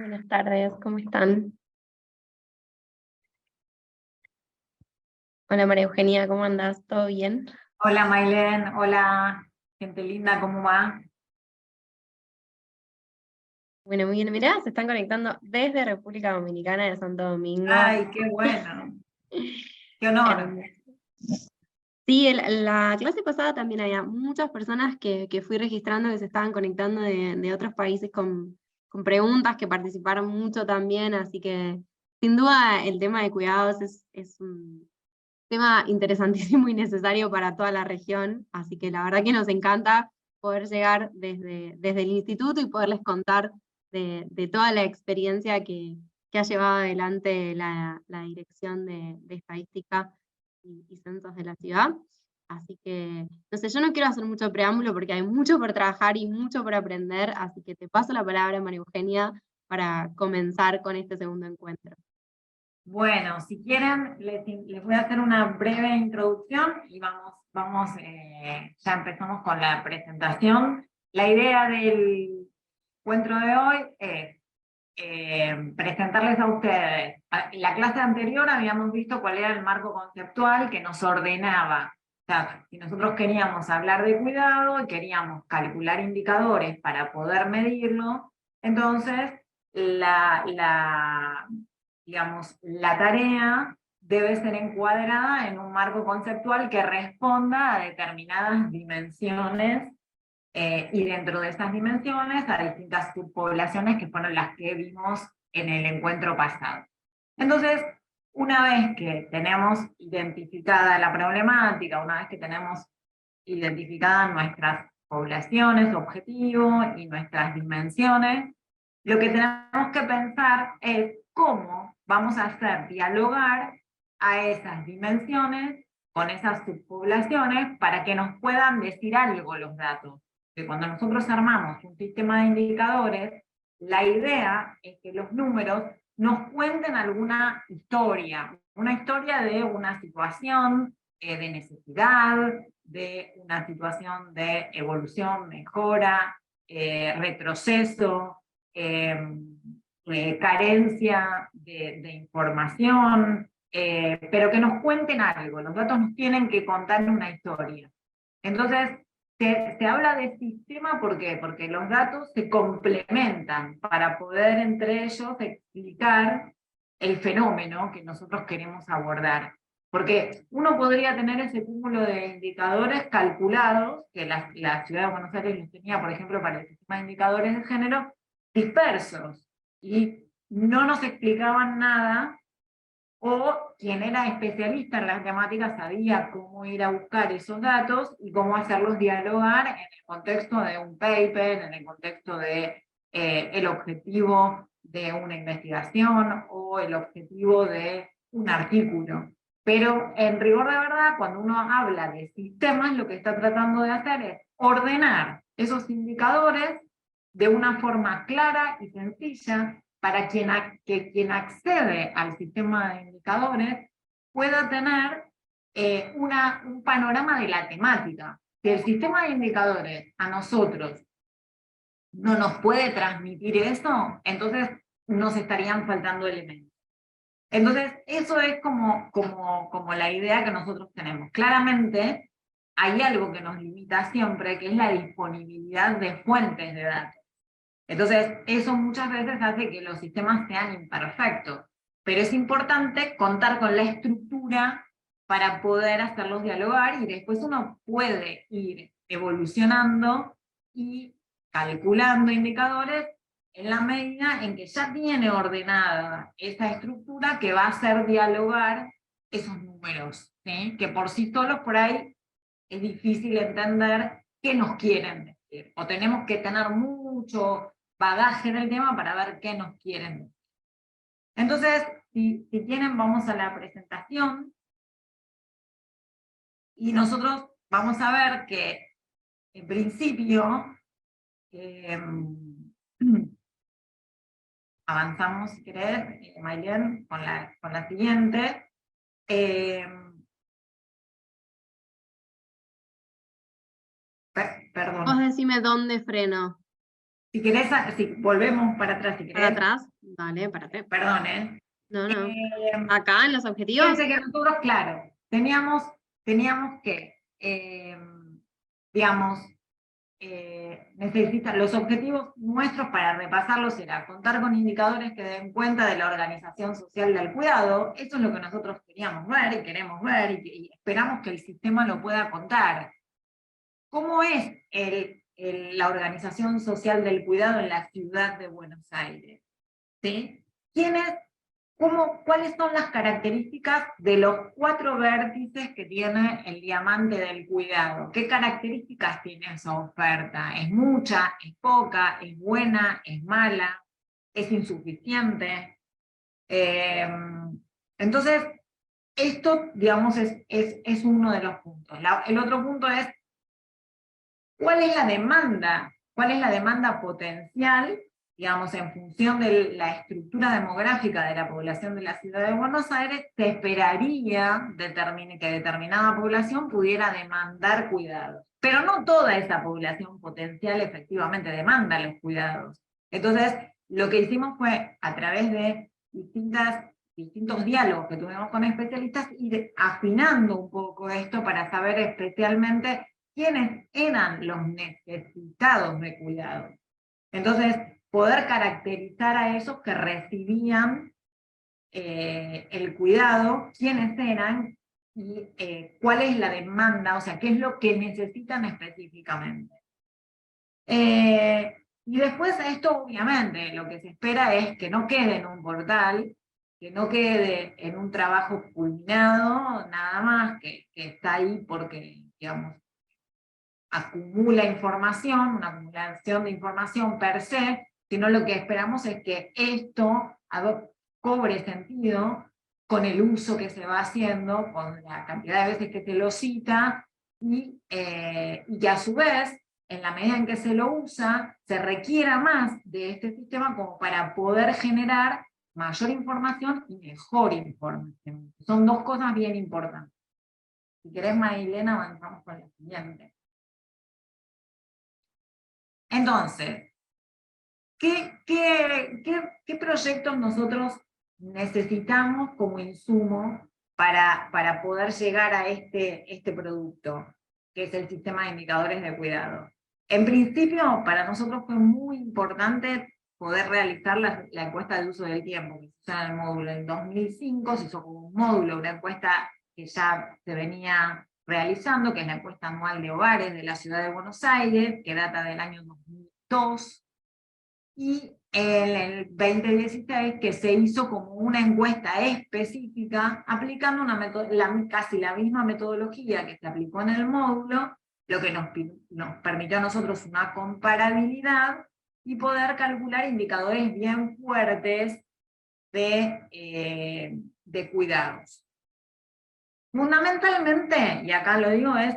Buenas tardes, ¿cómo están? Hola María Eugenia, ¿cómo andás? ¿Todo bien? Hola Mailen, hola gente linda, ¿cómo va? Bueno, muy bien, mirá, se están conectando desde República Dominicana de Santo Domingo. Ay, qué bueno, qué honor. Hermoso. Sí, la clase pasada también había muchas personas que fui registrando que se estaban conectando de otros países con preguntas, que participaron mucho también, así que sin duda el tema de cuidados es un tema interesantísimo y necesario para toda la región, así que la verdad que nos encanta poder llegar desde el instituto y poderles contar de toda la experiencia que ha llevado adelante la Dirección de Estadística y Censos de la ciudad. Así que, no sé, yo no quiero hacer mucho preámbulo porque hay mucho por trabajar y mucho por aprender, así que te paso la palabra, María Eugenia, para comenzar con este segundo encuentro. Bueno, si quieren, les voy a hacer una breve introducción y ya empezamos con la presentación. La idea del encuentro de hoy es presentarles a ustedes. En la clase anterior habíamos visto cuál era el marco conceptual que nos ordenaba. O sea, si nosotros queríamos hablar de cuidado y queríamos calcular indicadores para poder medirlo, entonces digamos, la tarea debe ser encuadrada en un marco conceptual que responda a determinadas dimensiones y dentro de esas dimensiones a distintas subpoblaciones que fueron las que vimos en el encuentro pasado. Entonces, una vez que tenemos identificada la problemática, una vez que tenemos identificadas nuestras poblaciones, objetivos y nuestras dimensiones, lo que tenemos que pensar es cómo vamos a hacer dialogar a esas dimensiones con esas subpoblaciones para que nos puedan decir algo los datos. Que cuando nosotros armamos un sistema de indicadores, la idea es que los números nos cuenten alguna historia, una historia de una situación de necesidad, de una situación de evolución, mejora, retroceso, carencia de información, pero que nos cuenten algo. Los datos nos tienen que contar una historia. Entonces, se habla de sistema, ¿por qué? Porque los datos se complementan para poder entre ellos explicar el fenómeno que nosotros queremos abordar. Porque uno podría tener ese cúmulo de indicadores calculados, que la ciudad de Buenos Aires los tenía, por ejemplo, para el sistema de indicadores de género, dispersos, y no nos explicaban nada, o quien era especialista en las temáticas sabía cómo ir a buscar esos datos y cómo hacerlos dialogar en el contexto de un paper, en el contexto de el objetivo de una investigación o el objetivo de un artículo. Pero en rigor de verdad, cuando uno habla de sistemas, lo que está tratando de hacer es ordenar esos indicadores de una forma clara y sencilla para que quien accede al sistema de indicadores pueda tener un panorama de la temática. Si el sistema de indicadores a nosotros no nos puede transmitir eso, entonces nos estarían faltando elementos. Entonces, eso es como la idea que nosotros tenemos. Claramente, hay algo que nos limita siempre, que es la disponibilidad de fuentes de datos. Entonces, eso muchas veces hace que los sistemas sean imperfectos, pero es importante contar con la estructura para poder hacerlos dialogar y después uno puede ir evolucionando y calculando indicadores en la medida en que ya tiene ordenada esa estructura que va a hacer dialogar esos números, ¿sí? Que por sí solos por ahí es difícil entender qué nos quieren decir, o tenemos que tener mucho bagaje en el tema para ver qué nos quieren decir. Entonces, si quieren, vamos a la presentación, y nosotros vamos a ver que, en principio, eh, avanzamos, si querés, Maylen, con la siguiente. Eh, Vos Perdón. decime dónde freno. Si querés, si volvemos para atrás, si ¿Para querés. atrás? Dale, párate. Perdón, ¿eh? No, no. Eh, Acá en los objetivos. Fíjense que nosotros, claro, teníamos que, digamos, los objetivos nuestros para repasarlos era contar con indicadores que den cuenta de la organización social del cuidado. Eso es lo que nosotros queríamos ver y queremos ver y esperamos que el sistema lo pueda contar. ¿Cómo es la organización social del cuidado en la ciudad de Buenos Aires? ¿Sí? ¿Cuáles son las características de los 4 vértices que tiene el diamante del cuidado? ¿Qué características tiene esa oferta? ¿Es mucha? ¿Es poca? ¿Es buena? ¿Es mala? ¿Es insuficiente? Entonces, esto, digamos, es uno de los puntos. El otro punto es, ¿cuál es la demanda? ¿Cuál es la demanda potencial, digamos, en función de la estructura demográfica de la población de la ciudad de Buenos Aires? Se esperaría que determinada población pudiera demandar cuidados. Pero no toda esa población potencial efectivamente demanda los cuidados. Entonces, lo que hicimos fue, a través de distintos diálogos que tuvimos con especialistas, ir afinando un poco esto para saber especialmente quiénes eran los necesitados de cuidado. Entonces, poder caracterizar a esos que recibían el cuidado, quiénes eran y cuál es la demanda, o sea, qué es lo que necesitan específicamente. Y después esto, obviamente, lo que se espera es que no quede en un portal, que no quede en un trabajo culminado, nada más, que está ahí porque, digamos, acumula información, una acumulación de información per se, sino lo que esperamos es que esto cobre sentido con el uso que se va haciendo, con la cantidad de veces que se lo cita, y que a su vez, en la medida en que se lo usa, se requiera más de este sistema como para poder generar mayor información y mejor información. Son 2 cosas bien importantes. Si querés, Marilena, avanzamos con la siguiente. Entonces, ¿qué proyectos nosotros necesitamos como insumo para poder llegar a este producto, que es el sistema de indicadores de cuidado? En principio, para nosotros fue muy importante poder realizar la encuesta de uso del tiempo, que se usa en el módulo. En 2005 se hizo como un módulo, una encuesta que ya se venía realizando, que es la encuesta anual de hogares de la ciudad de Buenos Aires, que data del año 2002, y en el 2016 que se hizo como una encuesta específica, aplicando casi la misma metodología que se aplicó en el módulo, lo que nos permitió a nosotros una comparabilidad y poder calcular indicadores bien fuertes de cuidados. Fundamentalmente, y acá lo digo, es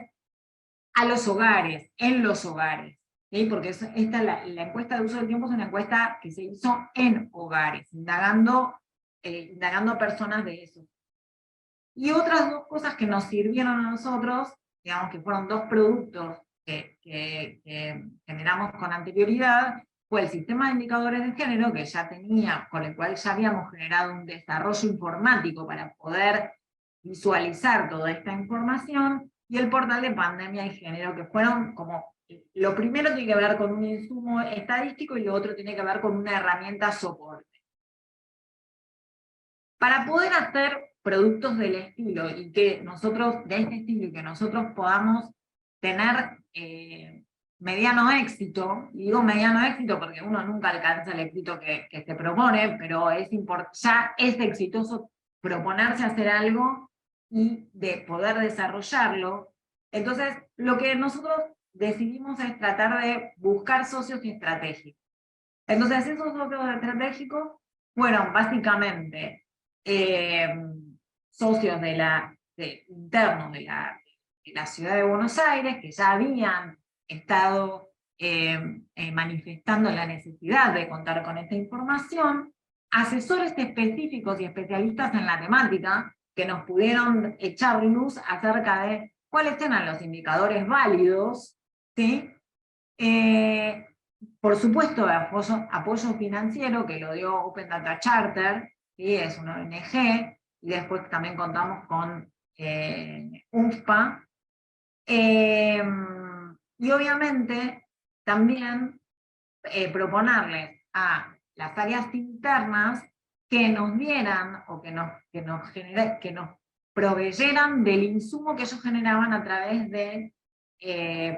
a los hogares, en los hogares. ¿Sí? Porque la encuesta de uso del tiempo es una encuesta que se hizo en hogares, indagando a personas de eso. Y otras 2 cosas que nos sirvieron a nosotros, digamos que fueron 2 productos que generamos con anterioridad, fue el sistema de indicadores de género, que ya tenía, con el cual ya habíamos generado un desarrollo informático para poder visualizar toda esta información, y el portal de pandemia y género, que fueron como, lo primero tiene que ver con un insumo estadístico y lo otro tiene que ver con una herramienta soporte. Para poder hacer productos del estilo, y que nosotros, de este estilo, y que nosotros podamos tener mediano éxito, y digo mediano éxito porque uno nunca alcanza el éxito que se propone, pero ya es exitoso proponerse hacer algo y de poder desarrollarlo. Entonces, lo que nosotros decidimos es tratar de buscar socios estratégicos. Entonces, esos socios estratégicos fueron básicamente socios internos de la ciudad de Buenos Aires, que ya habían estado manifestando la necesidad de contar con esta información, asesores específicos y especialistas en la temática, que nos pudieron echar luz acerca de cuáles eran los indicadores válidos, ¿sí? por supuesto, apoyo financiero que lo dio Open Data Charter, ¿sí? Es una ONG, y después también contamos con UNFPA. Y obviamente también proponerles a las áreas internas que nos dieran o que nos proveyeran del insumo que ellos generaban a través de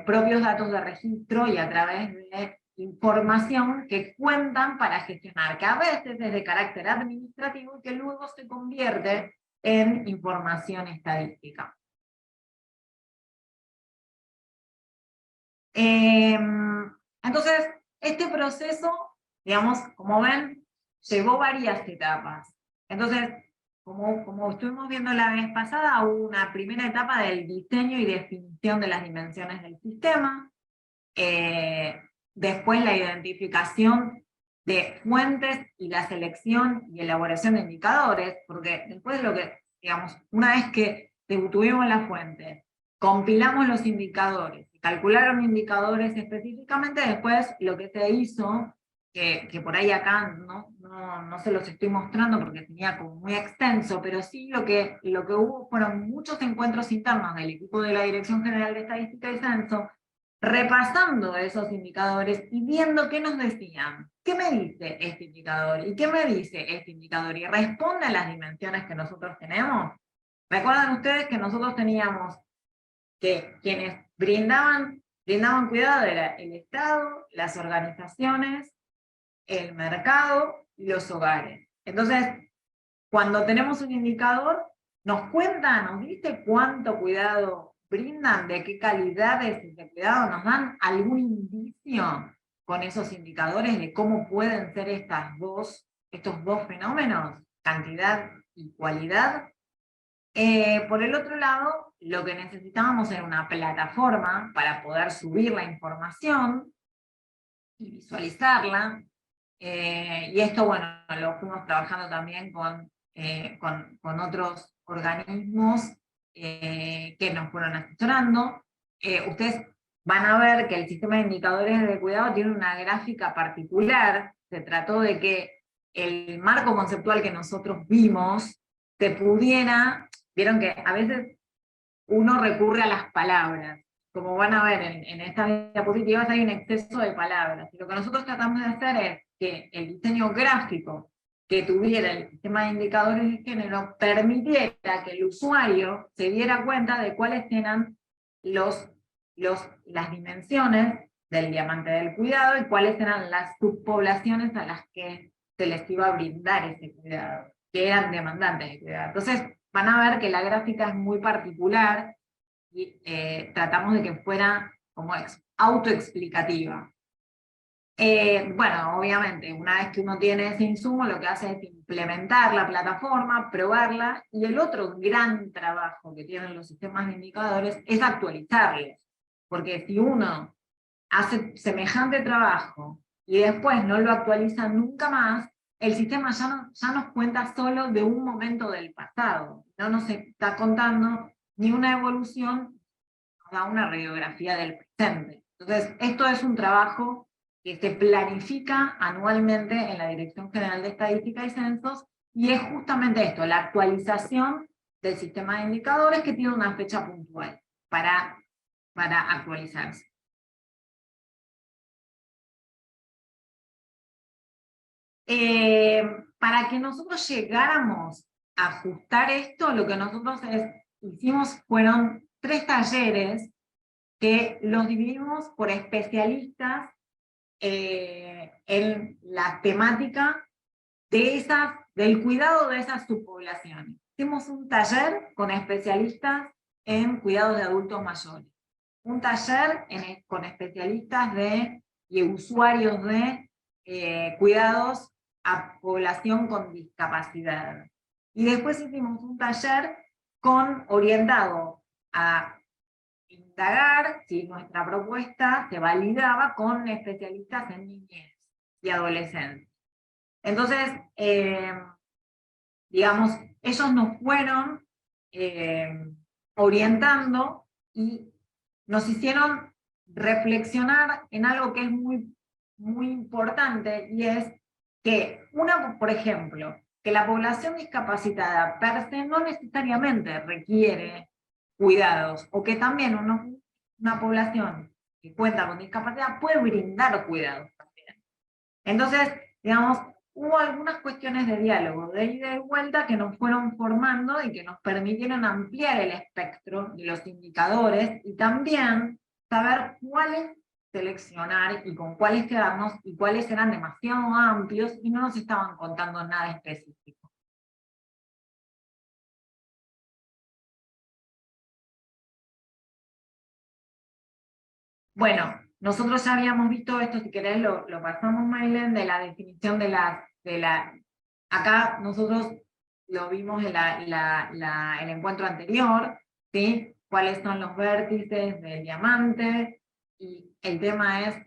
propios datos de registro y a través de información que cuentan para gestionar, que a veces es de carácter administrativo y que luego se convierte en información estadística. Entonces, este proceso, digamos, como ven, llevó varias etapas. Entonces, como estuvimos viendo la vez pasada, hubo una primera etapa del diseño y definición de las dimensiones del sistema, después la identificación de fuentes y la selección y elaboración de indicadores, porque después lo que, digamos, una vez que tuvimos la fuente, compilamos los indicadores, calcularon indicadores específicamente, después lo que se hizo, que por ahí acá no se los estoy mostrando porque tenía como muy extenso, pero sí lo que hubo fueron muchos encuentros internos del equipo de la Dirección General de Estadística y Censo, repasando esos indicadores y viendo qué nos decían. ¿Qué me dice este indicador? ¿Y qué me dice este indicador? ¿Y responde a las dimensiones que nosotros tenemos? ¿Recuerdan ustedes que nosotros teníamos que quienes brindaban cuidado era el Estado, las organizaciones, el mercado y los hogares? Entonces, cuando tenemos un indicador, nos cuenta, nos dice cuánto cuidado brindan, de qué calidad es ese cuidado, nos dan algún indicio con esos indicadores de cómo pueden ser estos dos fenómenos, cantidad y cualidad. Por el otro lado, lo que necesitábamos era una plataforma para poder subir la información y visualizarla. Y esto, bueno, lo fuimos trabajando también con otros organismos que nos fueron asesorando. Ustedes van a ver que el sistema de indicadores de cuidado tiene una gráfica particular. Se trató de que el marco conceptual que nosotros vimos se pudiera, vieron que a veces uno recurre a las palabras. Como van a ver en estas diapositivas hay un exceso de palabras. Y lo que nosotros tratamos de hacer es que el diseño gráfico que tuviera el sistema de indicadores de género permitiera que el usuario se diera cuenta de cuáles eran las dimensiones del diamante del cuidado y cuáles eran las subpoblaciones a las que se les iba a brindar ese cuidado, que eran demandantes de cuidado. Entonces, van a ver que la gráfica es muy particular y tratamos de que fuera como autoexplicativa. Bueno, obviamente, una vez que uno tiene ese insumo, lo que hace es implementar la plataforma, probarla, y el otro gran trabajo que tienen los sistemas de indicadores es actualizarlos. Porque si uno hace semejante trabajo y después no lo actualiza nunca más, el sistema ya nos cuenta solo de un momento del pasado, no nos está contando ni una evolución, nos da una radiografía del presente. Entonces, esto es un trabajo que se planifica anualmente en la Dirección General de Estadística y Censos, y es justamente esto, la actualización del sistema de indicadores que tiene una fecha puntual para actualizarse. Para que nosotros llegáramos a ajustar esto, lo que nosotros hicimos fueron 3 talleres que los dividimos por especialistas en la temática del cuidado de esas subpoblaciones. Hicimos un taller con especialistas en cuidados de adultos mayores, un taller con especialistas y usuarios de cuidados a población con discapacidad. Y después hicimos un taller orientado a indagar si nuestra propuesta se validaba con especialistas en niñez y adolescencia. Entonces, digamos, ellos nos fueron orientando y nos hicieron reflexionar en algo que es muy muy importante, y es que, por ejemplo, que la población discapacitada per se no necesariamente requiere cuidados, o que también una población que cuenta con discapacidad puede brindar cuidados también. Entonces, digamos, hubo algunas cuestiones de diálogo, de ida y vuelta, que nos fueron formando y que nos permitieron ampliar el espectro de los indicadores y también saber cuáles seleccionar y con cuáles quedarnos y cuáles eran demasiado amplios y no nos estaban contando nada específico. Bueno, nosotros ya habíamos visto esto, si querés lo pasamos, Maylen, de la definición de la... Acá nosotros lo vimos en el encuentro anterior, ¿sí? Cuáles son los vértices del diamante, y el tema es,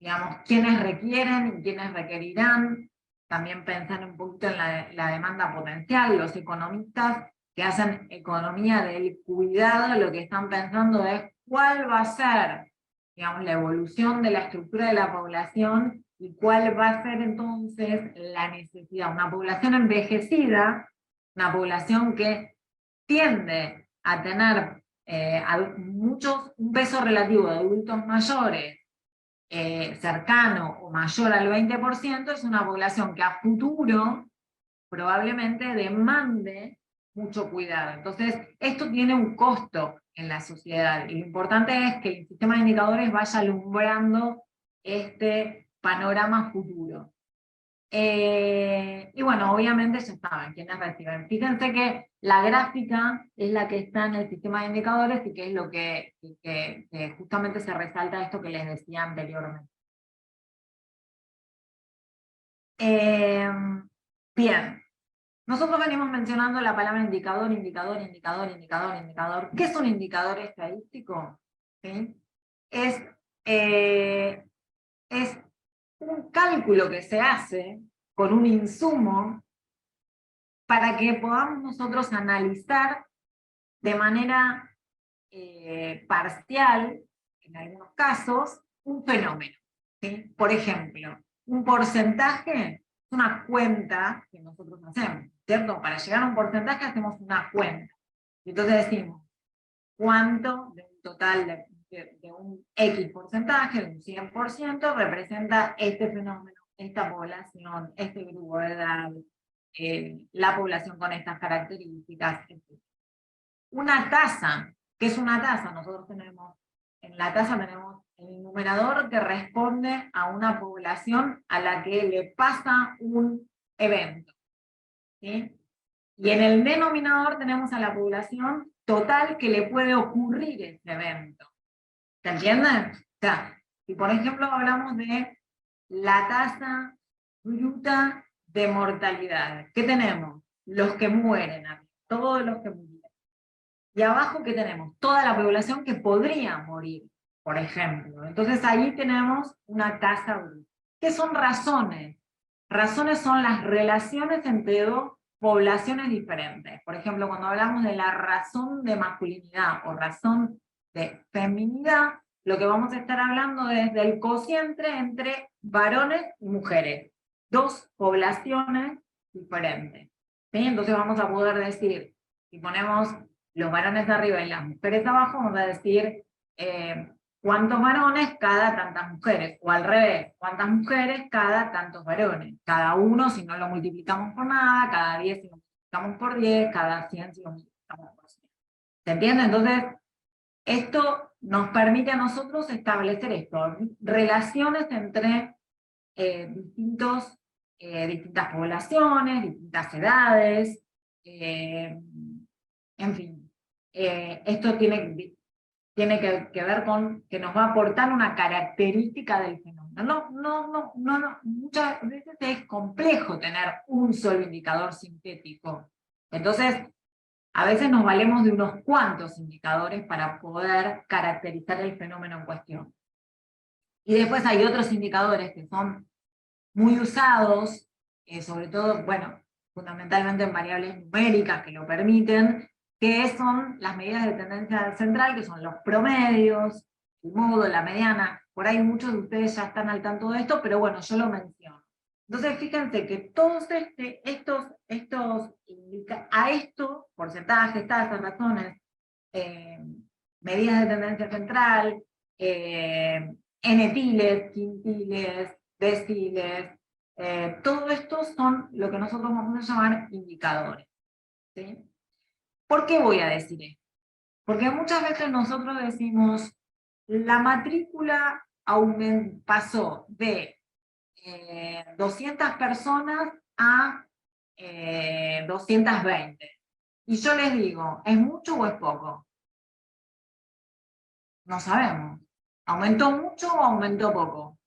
digamos, quiénes requieren y quiénes requerirán. También pensar un poquito en la demanda potencial. Los economistas que hacen economía del cuidado, lo que están pensando es cuál va a ser, digamos, la evolución de la estructura de la población y cuál va a ser entonces la necesidad. Una población envejecida, una población que tiende a tener un peso relativo de adultos mayores cercano o mayor al 20%, es una población que a futuro probablemente demande mucho cuidado. Entonces, esto tiene un costo en la sociedad, y lo importante es que el sistema de indicadores vaya alumbrando este panorama futuro. Y bueno, obviamente ya saben quiénes reciben. Fíjense que la gráfica es la que está en el sistema de indicadores y que es lo que justamente se resalta esto que les decía anteriormente. Bien, nosotros venimos mencionando la palabra indicador, indicador, indicador, indicador, indicador. ¿Qué es un indicador estadístico? ¿Sí? Es un cálculo que se hace con un insumo para que podamos nosotros analizar de manera parcial, en algunos casos, un fenómeno. ¿Sí? Por ejemplo, un porcentaje es una cuenta que nosotros hacemos, ¿cierto? Para llegar a un porcentaje hacemos una cuenta. Y entonces decimos, ¿cuánto de un total de un X porcentaje, de un 100%, representa este fenómeno, esta población, este grupo de edad, la población con estas características, etc. Una tasa, ¿qué es una tasa? Nosotros tenemos, en la tasa tenemos el numerador que responde a una población a la que le pasa un evento, ¿sí? Y en el denominador tenemos a la población total que le puede ocurrir ese evento. ¿Se entiende? O sea, si por ejemplo hablamos de la tasa bruta de mortalidad, ¿qué tenemos? Los que mueren, todos los que mueren. Y abajo, ¿qué tenemos? Toda la población que podría morir, por ejemplo. Entonces ahí tenemos una tasa bruta. ¿Qué son razones? Razones son las relaciones entre dos poblaciones diferentes. Por ejemplo, cuando hablamos de la razón de masculinidad o razón de feminidad, lo que vamos a estar hablando es del cociente entre varones y mujeres. Dos poblaciones diferentes. ¿Sí? Entonces vamos a poder decir, si ponemos los varones de arriba y las mujeres de abajo, vamos a decir cuántos varones cada tantas mujeres, o al revés, cuántas mujeres cada tantos varones. Cada uno si no lo multiplicamos por nada, cada 10 si lo multiplicamos por 10, cada 100 si lo multiplicamos por 100. ¿Se entiende? Entonces, esto nos permite a nosotros establecer esto, relaciones entre distintas poblaciones, distintas edades, en fin. Esto tiene que ver con que nos va a aportar una característica del fenómeno. Muchas veces es complejo tener un solo indicador sintético. Entonces, a veces nos valemos de unos cuantos indicadores para poder caracterizar el fenómeno en cuestión. Y después hay otros indicadores que son muy usados, sobre todo, bueno, fundamentalmente en variables numéricas que lo permiten, que son las medidas de tendencia central, que son los promedios, el modo, la mediana. Por ahí muchos de ustedes ya están al tanto de esto, pero bueno, yo lo menciono. Entonces, fíjense que todos a esto, porcentajes, tasas, razones, medidas de tendencia central, n-tiles, quintiles, deciles, todo esto son lo que nosotros vamos a llamar indicadores. ¿Sí? ¿Por qué voy a decir esto? Porque muchas veces nosotros decimos, la matrícula pasó de 200 personas a 220. Y yo les digo, ¿es mucho o es poco? No sabemos. ¿Aumentó mucho o aumentó poco?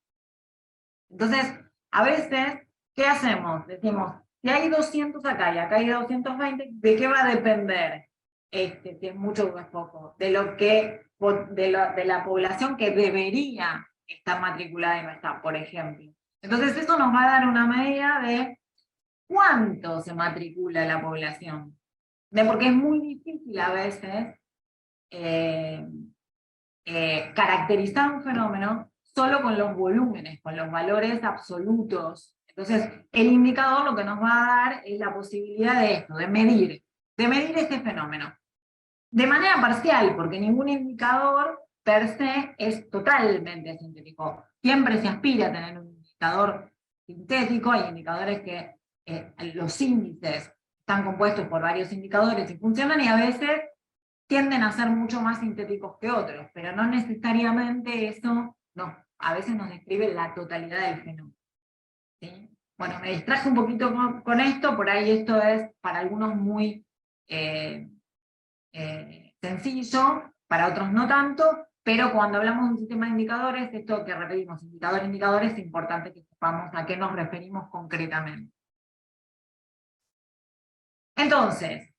Entonces, a veces, ¿qué hacemos? Decimos, si hay 200 acá y acá hay 220, ¿de qué va a depender si es mucho o es poco? De la población que debería estar matriculada y no está, por ejemplo. Entonces, eso nos va a dar una medida de cuánto se matricula la población. Porque es muy difícil a veces caracterizar un fenómeno solo con los volúmenes, con los valores absolutos. Entonces, el indicador lo que nos va a dar es la posibilidad de esto, de medir este fenómeno. De manera parcial, porque ningún indicador per se es totalmente sintético. Siempre se aspira a tener un indicador sintético, hay indicadores que los índices están compuestos por varios indicadores y funcionan, y a veces tienden a ser mucho más sintéticos que otros, pero no necesariamente eso, no, a veces nos describe la totalidad del fenómeno. ¿Sí? Bueno, me distraje un poquito con esto, por ahí esto es para algunos muy sencillo, para otros no tanto, pero cuando hablamos de un sistema de indicadores, esto que repetimos, indicador, es importante que sepamos a qué nos referimos concretamente. Entonces,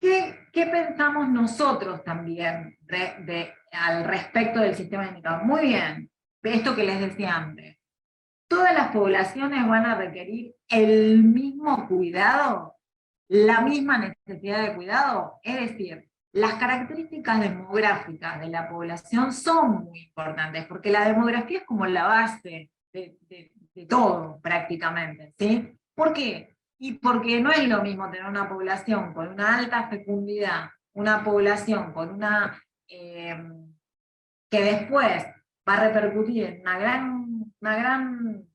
¿qué pensamos nosotros también al respecto del sistema de indicadores? Muy bien, esto que les decía antes. ¿Todas las poblaciones van a requerir el mismo cuidado? ¿La misma necesidad de cuidado? Es decir, las características demográficas de la población son muy importantes, porque la demografía es como la base de todo, prácticamente. ¿Sí? ¿Por qué? Y porque no es lo mismo tener una población con una alta fecundidad, una población con que después va a repercutir en una gran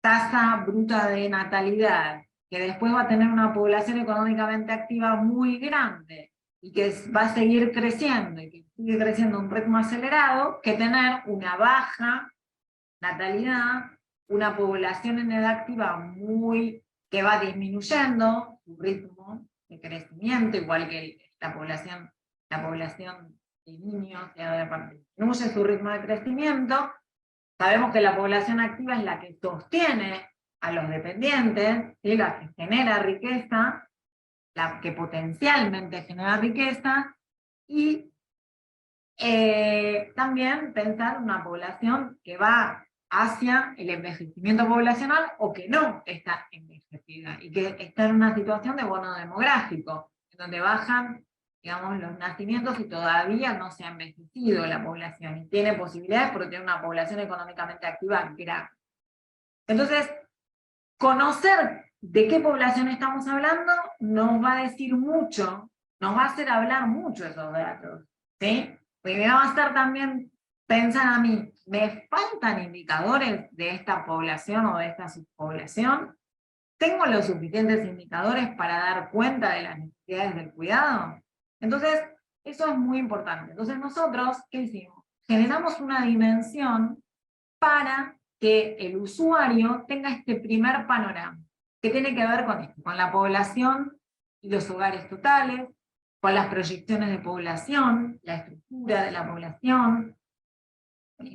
tasa bruta de natalidad, que después va a tener una población económicamente activa muy grande, y que va a seguir creciendo, y que sigue creciendo a un ritmo acelerado, que tener una baja natalidad, una población en edad activa que va disminuyendo su ritmo de crecimiento, igual que la población de niños, disminuye su ritmo de crecimiento. Sabemos que la población activa es la que sostiene a los dependientes, ¿sí? La que genera riqueza, la que potencialmente genera riqueza, y también pensar una población que va hacia el envejecimiento poblacional o que no está envejecida y que está en una situación de bono demográfico, en donde bajan, digamos, los nacimientos y todavía no se ha envejecido la población y tiene posibilidades porque tiene una población económicamente activa grande. Entonces, conocer de qué población estamos hablando nos va a decir mucho, nos va a hacer hablar mucho esos datos, ¿sí? Porque me va a hacer también pensar a mí, ¿me faltan indicadores de esta población o de esta subpoblación? ¿Tengo los suficientes indicadores para dar cuenta de las necesidades del cuidado? Entonces, eso es muy importante. Entonces nosotros, ¿qué hicimos? Generamos una dimensión para que el usuario tenga este primer panorama, que tiene que ver con esto, con la población y los hogares totales, con las proyecciones de población, la estructura de la población,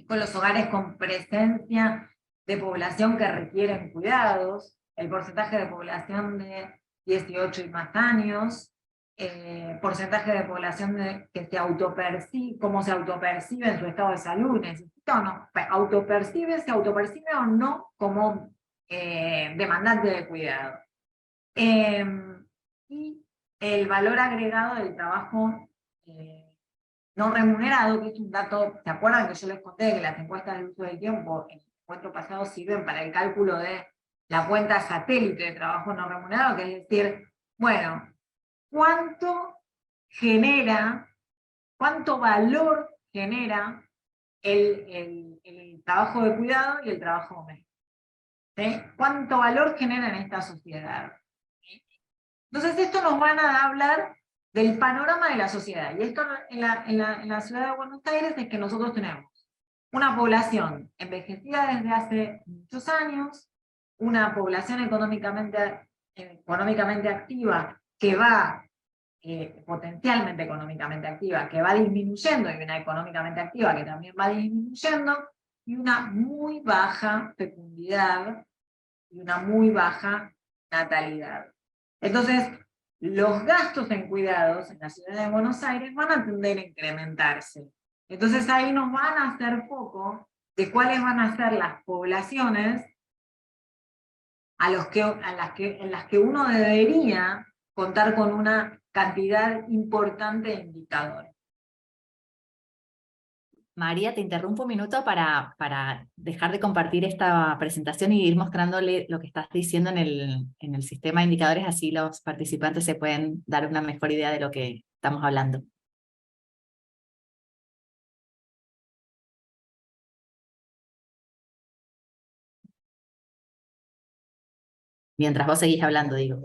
con los hogares con presencia de población que requieren cuidados, el porcentaje de población de 18 y más años, porcentaje de población que se autopercibe, cómo se autopercibe en su estado de salud, necesita o no, se autopercibe o no como demandante de cuidado. Y el valor agregado del trabajo no remunerado, que es un dato, ¿se acuerdan que yo les conté que las encuestas de uso del tiempo en el encuentro pasado sirven para el cálculo de la cuenta satélite de trabajo no remunerado? Que es decir, bueno, ¿cuánto genera, cuánto valor genera el trabajo de cuidado y el trabajo doméstico? ¿Sí? ¿Cuánto valor genera en esta sociedad? Entonces esto nos van a hablar del panorama de la sociedad. Y esto en la ciudad de Buenos Aires es que nosotros tenemos una población envejecida desde hace muchos años, una población económicamente activa que va, potencialmente económicamente activa, que va disminuyendo, y una económicamente activa que también va disminuyendo, y una muy baja fecundidad y una muy baja natalidad. Entonces, los gastos en cuidados en la ciudad de Buenos Aires van a tender a incrementarse. Entonces ahí nos van a hacer foco de cuáles van a ser las poblaciones en las que uno debería contar con una cantidad importante de indicadores. María, te interrumpo un minuto para dejar de compartir esta presentación y ir mostrándole lo que estás diciendo en el sistema de indicadores, así los participantes se pueden dar una mejor idea de lo que estamos hablando. Mientras vos seguís hablando, digo.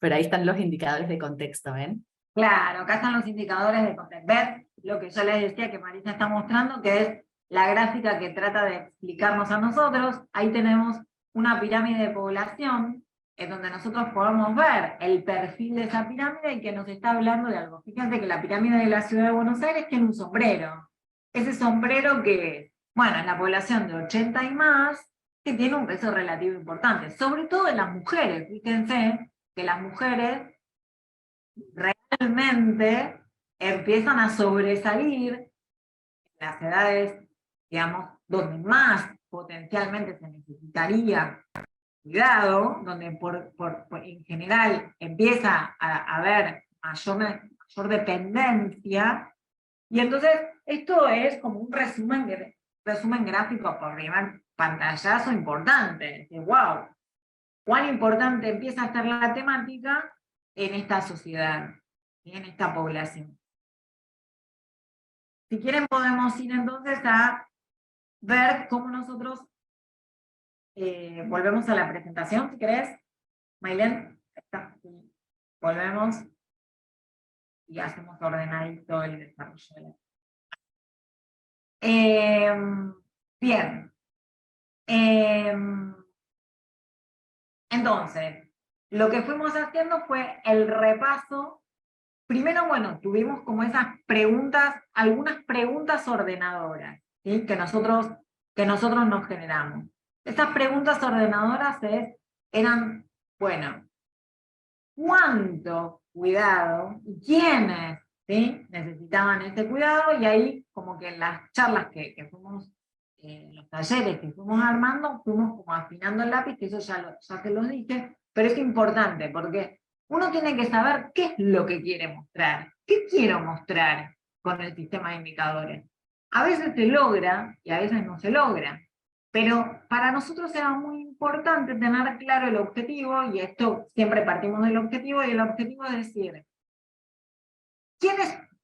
Pero ahí están los indicadores de contexto, ¿ven? Claro, acá están los indicadores de contexto. Ver lo que yo les decía que Marisa está mostrando, que es la gráfica que trata de explicarnos a nosotros. Ahí tenemos una pirámide de población, en donde nosotros podemos ver el perfil de esa pirámide y que nos está hablando de algo. Fíjense que la pirámide de la ciudad de Buenos Aires tiene un sombrero. Ese sombrero que, bueno, es la población de 80 y más, que tiene un peso relativo importante, sobre todo en las mujeres. Fíjense que las mujeres realmente empiezan a sobresalir en las edades, digamos, donde más potencialmente se necesitaría cuidado, donde en general empieza a haber mayor dependencia, y entonces esto es como un resumen gráfico por primer pantallazo importante, de wow, cuán importante empieza a ser la temática en esta sociedad, en esta población. Si quieren podemos ir entonces a ver cómo nosotros volvemos a la presentación, si querés. Maylen, volvemos y hacemos ordenadito el desarrollo. Bien. Entonces, lo que fuimos haciendo fue el repaso. Primero, bueno, tuvimos como esas preguntas, algunas preguntas ordenadoras, ¿sí? que nosotros nos generamos. Esas preguntas ordenadoras eran, bueno, ¿cuánto cuidado y quiénes, ¿sí? necesitaban este cuidado? Y ahí, como que en las charlas que fuimos, los talleres que fuimos armando, fuimos como afinando el lápiz, que eso ya te los dije, pero es importante porque uno tiene que saber qué es lo que quiere mostrar, qué quiero mostrar con el sistema de indicadores. A veces se logra y a veces no se logra, pero para nosotros era muy importante tener claro el objetivo, y esto siempre partimos del objetivo, y el objetivo es decir,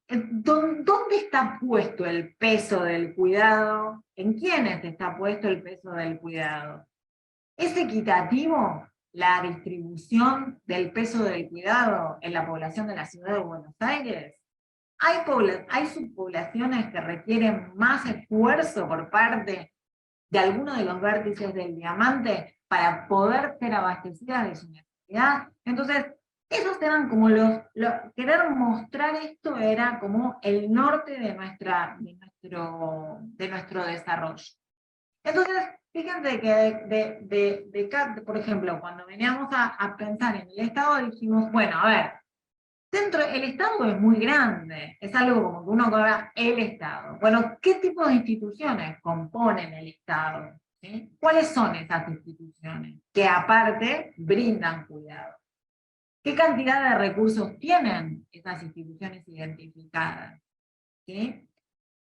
¿dónde está puesto el peso del cuidado? ¿En quiénes está puesto el peso del cuidado? ¿Es equitativo la distribución del peso del cuidado en la población de la ciudad de Buenos Aires? ¿Hay subpoblaciones que requieren más esfuerzo por parte de alguno de los vértices del diamante para poder ser abastecidas de su necesidad? Entonces, esos eran como querer mostrar esto era como el norte de nuestro desarrollo. Entonces, fíjense que por ejemplo, cuando veníamos a pensar en el Estado, dijimos, bueno, a ver, el Estado es muy grande, es algo como que uno cobra el Estado. Bueno, ¿qué tipo de instituciones componen el Estado? ¿Sí? ¿Cuáles son esas instituciones que aparte brindan cuidado? ¿Qué cantidad de recursos tienen esas instituciones identificadas? ¿Sí?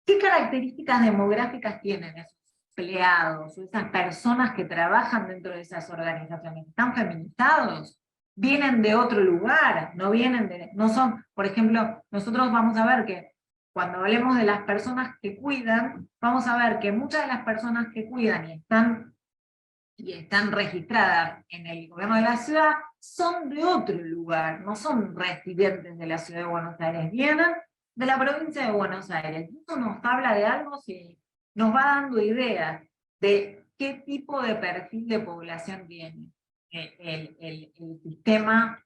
¿Qué características demográficas tienen esos empleados o esas personas que trabajan dentro de esas organizaciones? ¿Están feminizados? ¿Vienen de otro lugar? No son, por ejemplo, nosotros vamos a ver que cuando hablemos de las personas que cuidan, vamos a ver que muchas de las personas que cuidan y están registradas en el gobierno de la ciudad son de otro lugar, no son residentes de la ciudad de Buenos Aires, vienen de la provincia de Buenos Aires. Esto nos habla de algo, si nos va dando ideas de qué tipo de perfil de población tiene el sistema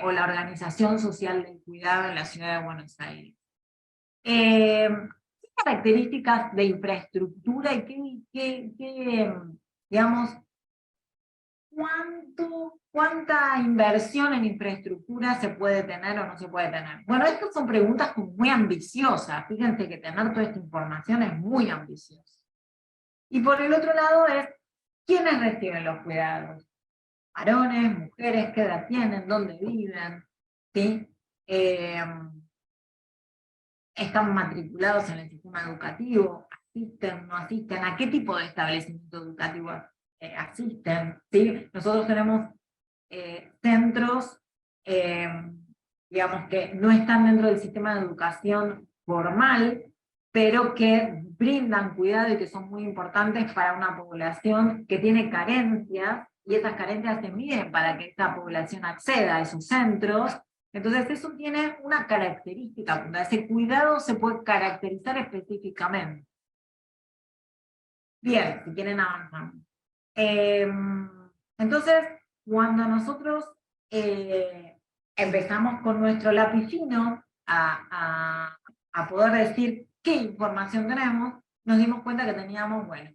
o la organización social del cuidado en la ciudad de Buenos Aires. ¿Qué características de infraestructura y digamos, cuánta inversión en infraestructura se puede tener o no se puede tener? Bueno, estas son preguntas como muy ambiciosas. Fíjense que tener toda esta información es muy ambicioso. Y por el otro lado es, ¿quiénes reciben los cuidados? Varones, mujeres, ¿qué edad tienen? ¿Dónde viven? ¿Sí? ¿Están matriculados en el sistema educativo? ¿Asisten, no asisten? ¿A qué tipo de establecimiento educativo asisten? ¿Sí? Nosotros tenemos centros, digamos, que no están dentro del sistema de educación formal, pero que brindan cuidado y que son muy importantes para una población que tiene carencias, y esas carencias se miden para que esta población acceda a esos centros. Entonces eso tiene una característica, ese cuidado se puede caracterizar específicamente. Bien, si quieren avanzar. Entonces, cuando nosotros empezamos con nuestro lápiz fino a poder decir qué información tenemos, nos dimos cuenta que teníamos, bueno,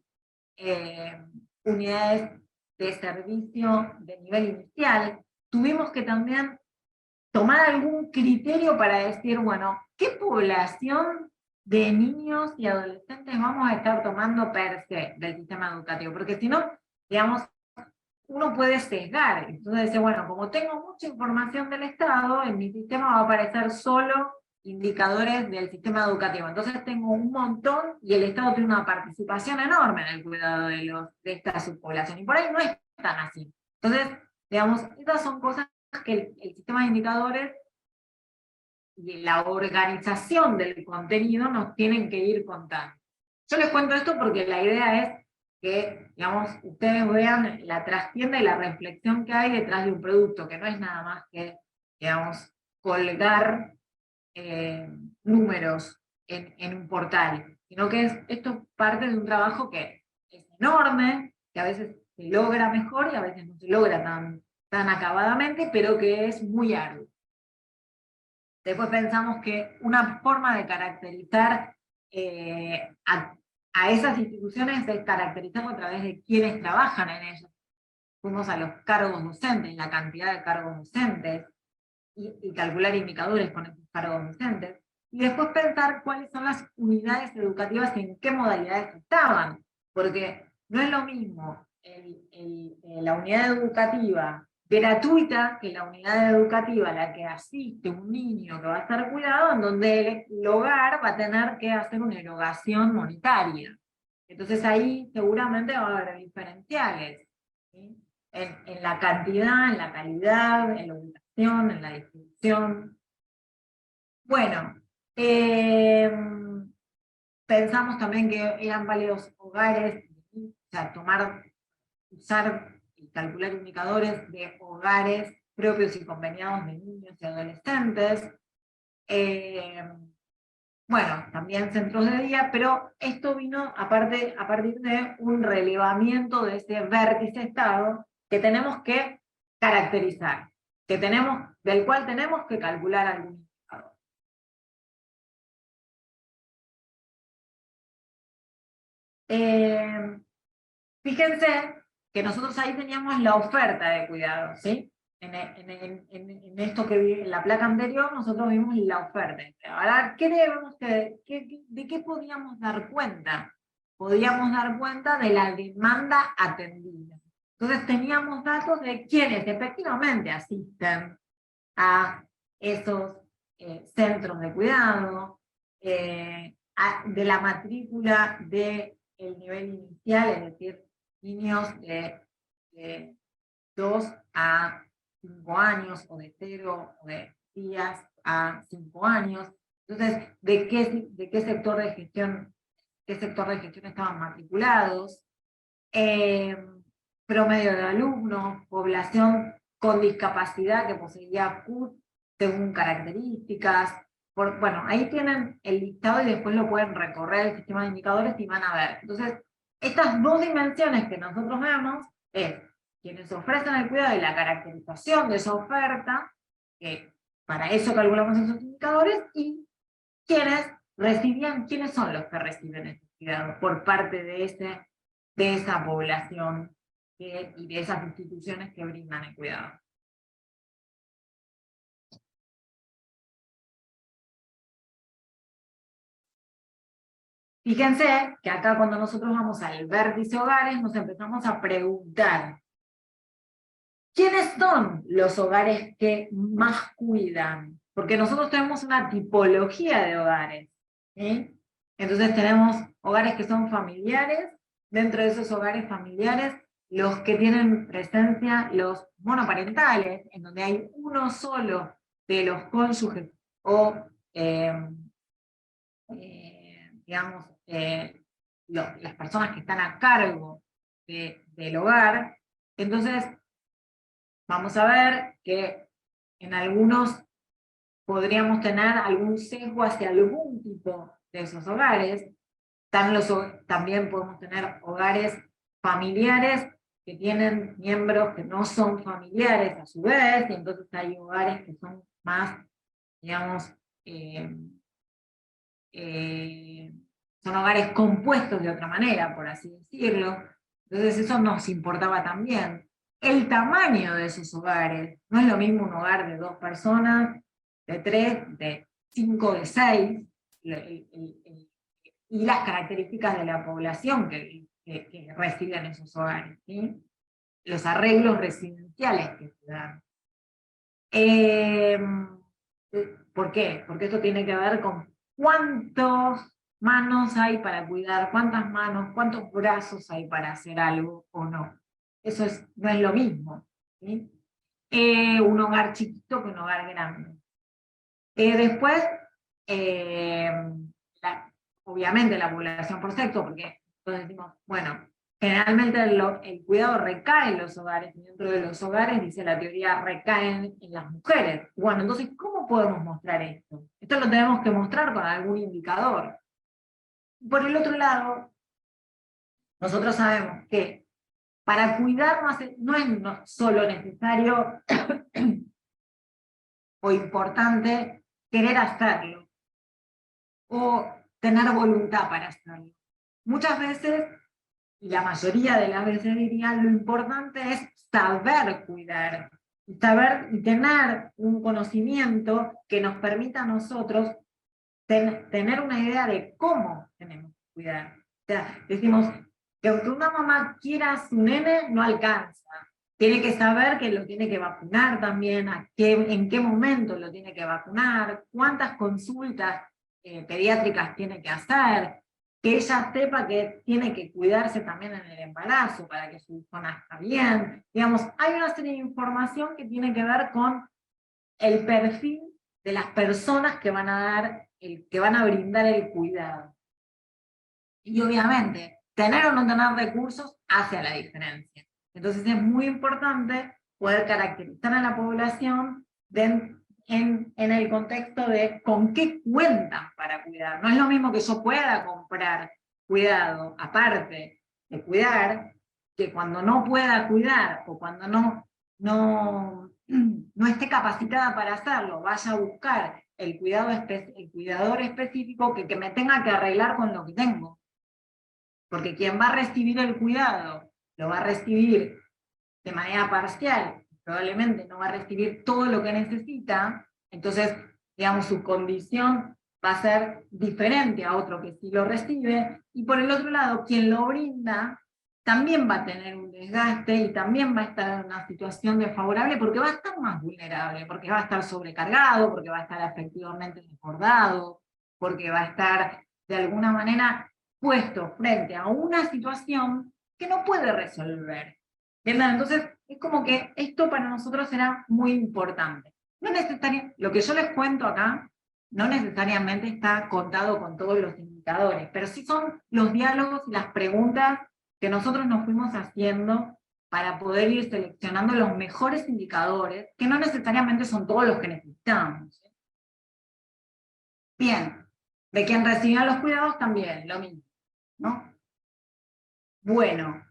unidades de servicio de nivel inicial. Tuvimos que también tomar algún criterio para decir, bueno, ¿qué población de niños y adolescentes vamos a estar tomando per se del sistema educativo? Porque si no, digamos, uno puede sesgar. Entonces dice, bueno, como tengo mucha información del Estado, en mi sistema va a aparecer solo indicadores del sistema educativo. Entonces tengo un montón y el Estado tiene una participación enorme en el cuidado de esta subpoblación. Y por ahí no es tan así. Entonces, digamos, estas son cosas que el sistema de indicadores y la organización del contenido nos tienen que ir contando. Yo les cuento esto porque la idea es que, digamos, ustedes vean la trastienda y la reflexión que hay detrás de un producto, que no es nada más que, digamos, colgar números en un portal, sino que esto es parte de un trabajo que es enorme, que a veces se logra mejor y a veces no se logra tan acabadamente, pero que es muy arduo. Después pensamos que una forma de caracterizar a esas instituciones es caracterizarlo a través de quienes trabajan en ellas. Fuimos a los cargos docentes, la cantidad de cargos docentes, y calcular indicadores con esos cargos docentes. Y después pensar cuáles son las unidades educativas y en qué modalidades estaban. Porque no es lo mismo la unidad educativa gratuita que la unidad educativa a la que asiste un niño que va a estar cuidado, en donde el hogar va a tener que hacer una erogación monetaria. Entonces ahí seguramente va a haber diferenciales, ¿sí? En la cantidad, en la calidad, en la ubicación, en la distribución. Bueno, pensamos también que eran válidos hogares, o sea, usar y calcular indicadores de hogares propios y conveniados de niños y adolescentes. Bueno, también centros de día, pero esto vino a partir de un relevamiento de ese vértice Estado que tenemos que caracterizar, del cual tenemos que calcular algún indicador. Fíjense que nosotros ahí teníamos la oferta de cuidado, ¿sí? En esto que vi en la placa anterior, nosotros vimos la oferta. Ahora, ¿de qué podíamos dar cuenta? Podíamos dar cuenta de la demanda atendida. Entonces teníamos datos de quienes efectivamente asisten a esos centros de cuidado, de la matrícula del nivel inicial, es decir, niños de 2 a 5 años, o de 0 o de días a 5 años. Entonces, ¿de qué sector de gestión estaban matriculados? Promedio de alumnos, población con discapacidad que poseía CUT según características. Bueno, ahí tienen el listado y después lo pueden recorrer el sistema de indicadores y van a ver. Entonces, estas dos dimensiones que nosotros vemos es quienes ofrecen el cuidado y la caracterización de esa oferta, que para eso calculamos esos indicadores, y quienes quiénes son los que reciben ese cuidado por parte de esa población y de esas instituciones que brindan el cuidado. Fíjense que acá cuando nosotros vamos al vértice hogares nos empezamos a preguntar, ¿quiénes son los hogares que más cuidan? Porque nosotros tenemos una tipología de hogares, ¿sí? Entonces tenemos hogares que son familiares, dentro de esos hogares familiares, los que tienen presencia, los monoparentales, en donde hay uno solo de los cónyuges, o digamos, las personas que están a cargo del hogar. Entonces, vamos a ver que en algunos podríamos tener algún sesgo hacia algún tipo de esos hogares. También podemos tener hogares familiares que tienen miembros que no son familiares a su vez, y entonces hay hogares que son más, digamos, son hogares compuestos de otra manera, por así decirlo. Entonces eso nos importaba también. El tamaño de esos hogares. No es lo mismo un hogar de 2 personas, de 3, de 5, de 6, y las características de la población que reside en esos hogares, ¿sí? Los arreglos residenciales que se dan. ¿Por qué? Porque esto tiene que ver con cuántas manos hay para cuidar, cuántas manos, cuántos brazos hay para hacer algo o no. Eso no es lo mismo, ¿sí? Un hogar chiquito que un hogar grande. Después, obviamente la población por sexo, porque entonces decimos, bueno, generalmente el cuidado recae en los hogares, y dentro de los hogares, dice la teoría, recaen en las mujeres. Bueno, entonces, ¿cómo podemos mostrar esto? Esto lo tenemos que mostrar con algún indicador. Por el otro lado, nosotros sabemos que para cuidar no es solo necesario o importante querer hacerlo, o tener voluntad para hacerlo. Muchas veces, y la mayoría de las veces diría, lo importante es saber cuidar, y tener un conocimiento que nos permita a nosotros tener una idea de cómo tenemos que cuidar. O sea, decimos que aunque una mamá quiera a su nene, no alcanza. Tiene que saber que lo tiene que vacunar también, en qué momento lo tiene que vacunar, cuántas consultas pediátricas tiene que hacer, que ella sepa que tiene que cuidarse también en el embarazo para que su hijo nazca bien. Digamos, hay una serie de información que tiene que ver con el perfil de las personas que van a brindar el cuidado. Y obviamente, tener o no tener recursos hace la diferencia. Entonces es muy importante poder caracterizar a la población en el contexto de con qué cuentan para cuidar. No es lo mismo que yo pueda comprar cuidado aparte de cuidar, que cuando no pueda cuidar o cuando no esté capacitada para hacerlo, vaya a buscar el cuidador específico que me tenga que arreglar con lo que tengo. Porque quien va a recibir el cuidado lo va a recibir de manera parcial, probablemente no va a recibir todo lo que necesita, entonces, digamos, su condición va a ser diferente a otro que sí lo recibe, y por el otro lado, quien lo brinda también va a tener un desgaste y también va a estar en una situación desfavorable porque va a estar más vulnerable, porque va a estar sobrecargado, porque va a estar afectivamente desbordado, porque va a estar de alguna manera puesto frente a una situación que no puede resolver. ¿Entienden? Entonces, es como que esto para nosotros será muy importante. No necesariamente, lo que yo les cuento acá, no necesariamente está contado con todos los indicadores, pero sí son los diálogos y las preguntas que nosotros nos fuimos haciendo para poder ir seleccionando los mejores indicadores, que no necesariamente son todos los que necesitamos. Bien, de quien recibía los cuidados también, lo mismo, ¿no? Bueno,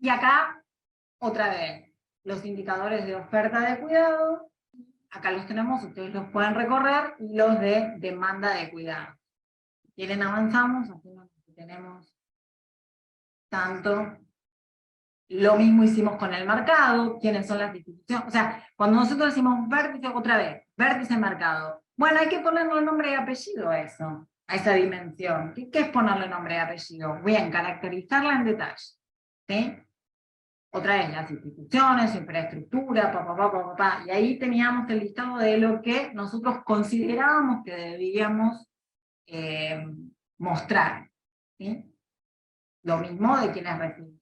y acá, otra vez, los indicadores de oferta de cuidado, acá los tenemos, ustedes los pueden recorrer, y los de demanda de cuidado. Si quieren avanzamos, aquí tenemos tanto. Lo mismo hicimos con el mercado, quiénes son las instituciones. O sea, cuando nosotros decimos vértice, otra vez, vértice mercado. Bueno, hay que ponerle nombre y apellido a eso, a esa dimensión. ¿Qué es ponerle nombre y apellido? Bien, caracterizarla en detalle. ¿Sí? Otra vez, las instituciones, infraestructura, y ahí teníamos el listado de lo que nosotros considerábamos que debíamos mostrar. ¿Sí? Lo mismo de quienes reciben.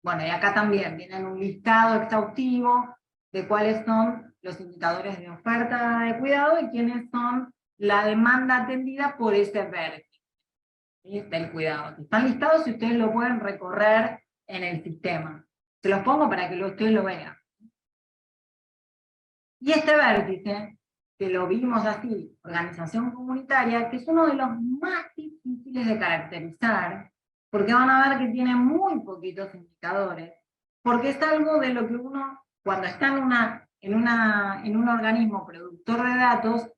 Bueno, y acá también vienen un listado exhaustivo de cuáles son los indicadores de oferta de cuidado y quiénes son la demanda atendida por ese vértice, ¿sí? Del cuidado. Están listados y ustedes lo pueden recorrer en el sistema. Se los pongo para que ustedes lo vean. Y este vértice, que lo vimos así, organización comunitaria, que es uno de los más difíciles de caracterizar, porque van a ver que tiene muy poquitos indicadores, porque es algo de lo que uno, cuando está en un organismo productor de datos,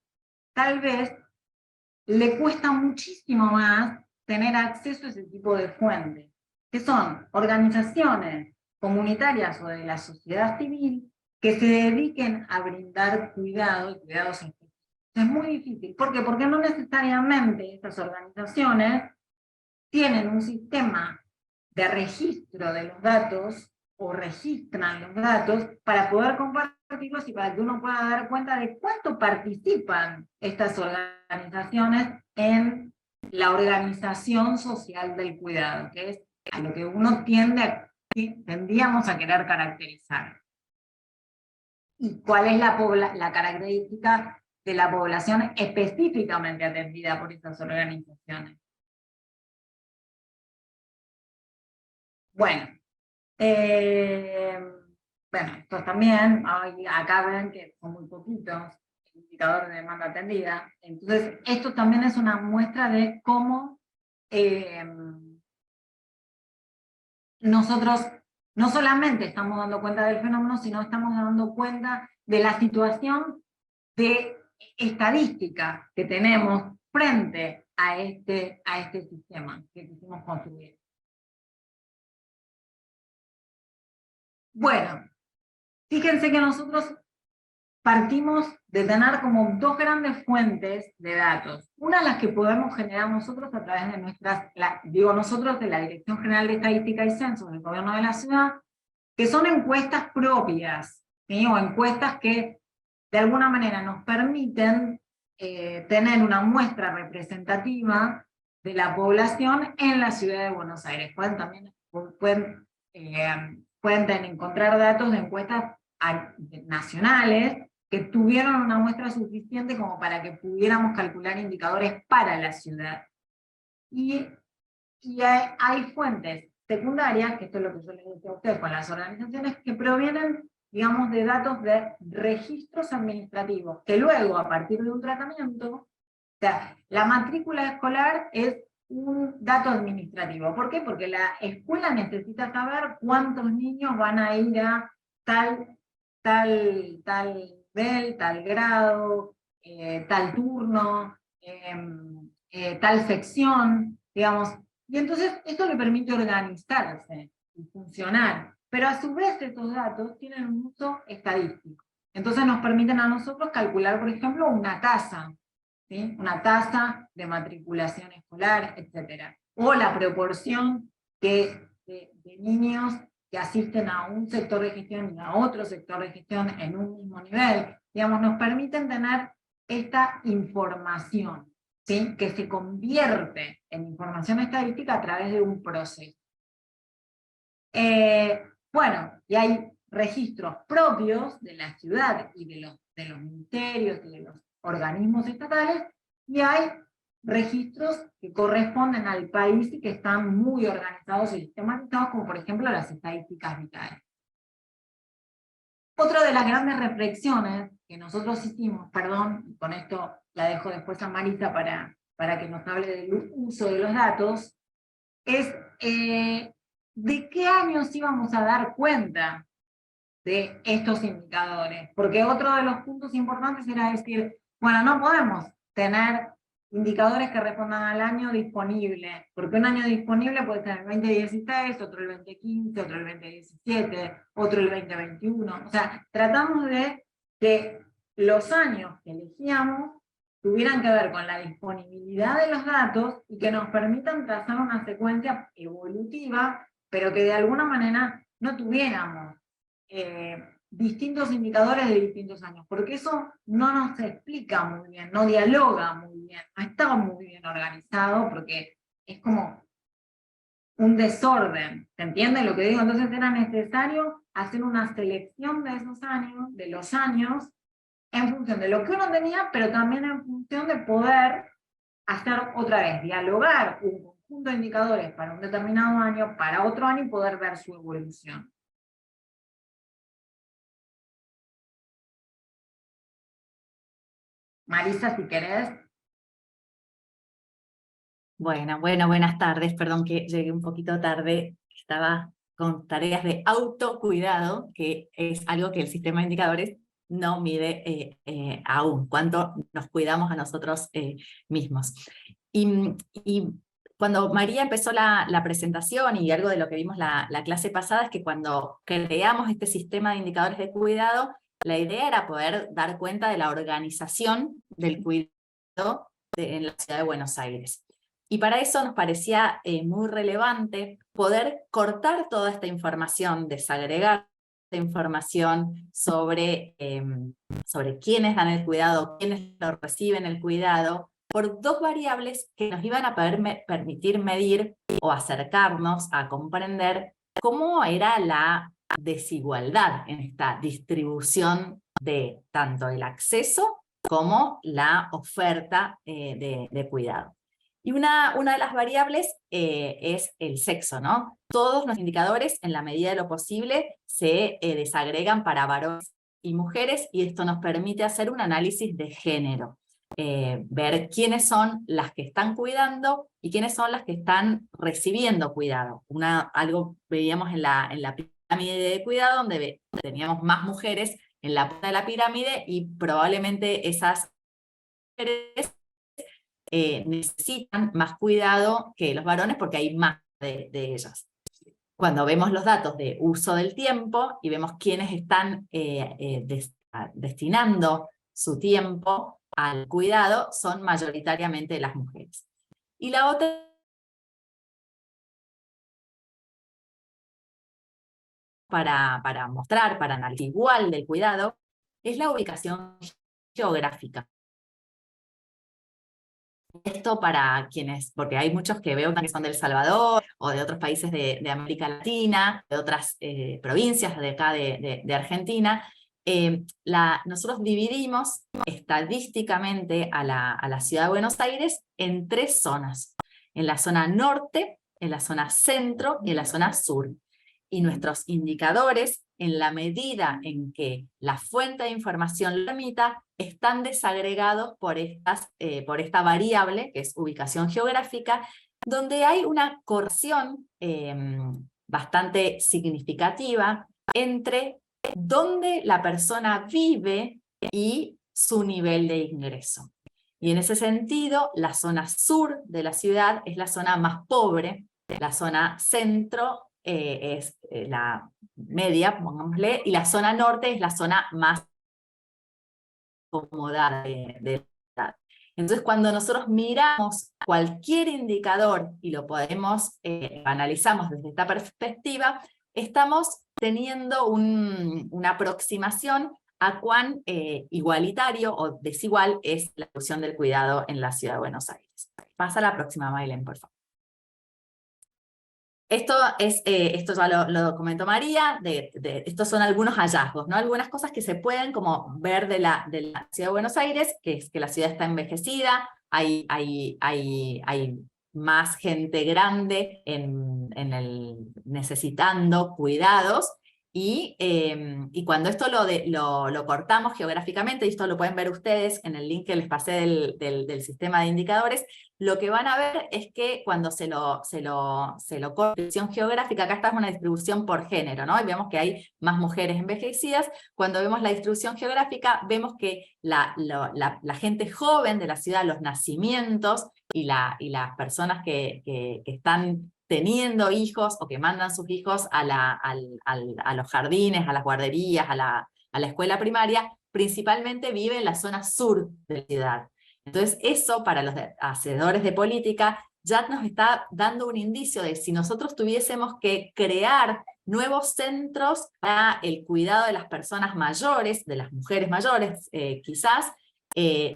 tal vez le cuesta muchísimo más tener acceso a ese tipo de fuentes, que son organizaciones comunitarias o de la sociedad civil que se dediquen a brindar cuidado y cuidados específicos. Es muy difícil. ¿Por qué? Porque no necesariamente estas organizaciones tienen un sistema de registro de los datos o registran los datos para poder compartirlos y para que uno pueda dar cuenta de cuánto participan estas organizaciones en la organización social del cuidado, que es a lo que uno tendríamos a querer caracterizar. ¿Y cuál es la característica de la población específicamente atendida por estas organizaciones? Bueno, estos también, acá ven que son muy poquitos, el indicador de demanda atendida. Entonces, esto también es una muestra de cómo nosotros no solamente estamos dando cuenta del fenómeno, sino estamos dando cuenta de la situación de estadística que tenemos frente a este sistema que quisimos construir. Bueno, fíjense que nosotros partimos de tener como dos grandes fuentes de datos. Una, las que podemos generar nosotros a través de nosotros de la Dirección General de Estadística y Censos del Gobierno de la Ciudad, que son encuestas propias, ¿sí? O encuestas que de alguna manera nos permiten tener una muestra representativa de la población en la ciudad de Buenos Aires. Pueden encontrar datos de encuestas nacionales que tuvieron una muestra suficiente como para que pudiéramos calcular indicadores para la ciudad. Y hay fuentes secundarias, que esto es lo que yo les decía a ustedes con las organizaciones, que provienen, digamos, de datos de registros administrativos, que luego, a partir de un tratamiento, o sea, la matrícula escolar es un dato administrativo. ¿Por qué? Porque la escuela necesita saber cuántos niños van a ir a tal nivel, tal grado, tal turno, tal sección, digamos. Y entonces esto le permite organizarse y funcionar. Pero a su vez estos datos tienen un uso estadístico. Entonces nos permiten a nosotros calcular, por ejemplo, una tasa, ¿sí? Una tasa de matriculación escolar, etc. O la proporción de niños que asisten a un sector de gestión y a otro sector de gestión en un mismo nivel, digamos, nos permiten tener esta información, ¿sí? Que se convierte en información estadística a través de un proceso. Bueno, y hay registros propios de la ciudad y de los ministerios y de los organismos estatales, y hay registros que corresponden al país y que están muy organizados y sistematizados, como por ejemplo las estadísticas vitales. Otra de las grandes reflexiones que nosotros hicimos, perdón, con esto la dejo después a Marisa para que nos hable del uso de los datos, es de qué años íbamos a dar cuenta de estos indicadores. Porque otro de los puntos importantes era decir, bueno, no podemos tener indicadores que respondan al año disponible, porque un año disponible puede ser el 2016, otro el 2015, otro el 2017, otro el 2021. O sea, tratamos de que los años que elegíamos tuvieran que ver con la disponibilidad de los datos y que nos permitan trazar una secuencia evolutiva, pero que de alguna manera no tuviéramos distintos indicadores de distintos años, porque eso no nos explica muy bien, no dialoga muy bien, no está muy bien organizado, porque es como un desorden, ¿se entiende lo que digo? Entonces era necesario hacer una selección de esos años, de los años, en función de lo que uno tenía, pero también en función de poder hacer otra vez, dialogar un conjunto de indicadores para un determinado año, para otro año y poder ver su evolución. Marisa, si querés. Bueno, buenas tardes, perdón que llegué un poquito tarde, estaba con tareas de autocuidado, que es algo que el sistema de indicadores no mide aún, cuánto nos cuidamos a nosotros mismos. Y cuando María empezó la presentación y algo de lo que vimos la clase pasada es que cuando creamos este sistema de indicadores de cuidado, la idea era poder dar cuenta de la organización del cuidado en la ciudad de Buenos Aires. Y para eso nos parecía muy relevante poder cortar toda esta información, desagregar esta información sobre quiénes dan el cuidado, quiénes lo reciben el cuidado, por dos variables que nos iban a permitir medir o acercarnos a comprender cómo era la desigualdad en esta distribución de tanto el acceso como la oferta de cuidado. Y una de las variables es el sexo, ¿no? Todos los indicadores, en la medida de lo posible, se desagregan para varones y mujeres, y esto nos permite hacer un análisis de género. Ver quiénes son las que están cuidando y quiénes son las que están recibiendo cuidado. Algo veíamos en la pirámide de cuidado, donde teníamos más mujeres en la punta de la pirámide, y probablemente esas mujeres necesitan más cuidado que los varones porque hay más de ellas. Cuando vemos los datos de uso del tiempo y vemos quiénes están destinando su tiempo al cuidado, son mayoritariamente las mujeres. Y la otra para mostrar, para analizar igual del cuidado, es la ubicación geográfica. Esto para quienes, porque hay muchos que veo que son de El Salvador o de otros países de América Latina, de otras provincias de acá de Argentina. Nosotros dividimos estadísticamente a la ciudad de Buenos Aires en tres zonas: en la zona norte, en la zona centro y en la zona sur. Y nuestros indicadores, en la medida en que la fuente de información lo permita, están desagregados por esta variable, que es ubicación geográfica, donde hay una correlación bastante significativa entre dónde la persona vive y su nivel de ingreso. Y en ese sentido, la zona sur de la ciudad es la zona más pobre, la zona centro es la media, pongámosle, y la zona norte es la zona más acomodada de la ciudad. Entonces, cuando nosotros miramos cualquier indicador y lo analizamos desde esta perspectiva, estamos teniendo una aproximación a cuán igualitario o desigual es la distribución del cuidado en la Ciudad de Buenos Aires. Pasa a la próxima, Maylen, por favor. Esto ya lo comentó María, estos son algunos hallazgos, ¿no? Algunas cosas que se pueden como ver de la Ciudad de Buenos Aires, que es que la ciudad está envejecida, hay más gente grande necesitando cuidados, y cuando esto lo cortamos geográficamente, y esto lo pueden ver ustedes en el link que les pasé del sistema de indicadores, lo que van a ver es que cuando se lo corta la distribución geográfica, acá está una distribución por género, ¿no? Y vemos que hay más mujeres envejecidas. Cuando vemos la distribución geográfica, vemos que la gente joven de la ciudad, los nacimientos y las personas que están teniendo hijos o que mandan sus hijos a los jardines, a las guarderías, a la escuela primaria, principalmente vive en la zona sur de la ciudad. Entonces eso para los hacedores de política ya nos está dando un indicio de si nosotros tuviésemos que crear nuevos centros para el cuidado de las personas mayores, de las mujeres mayores quizás,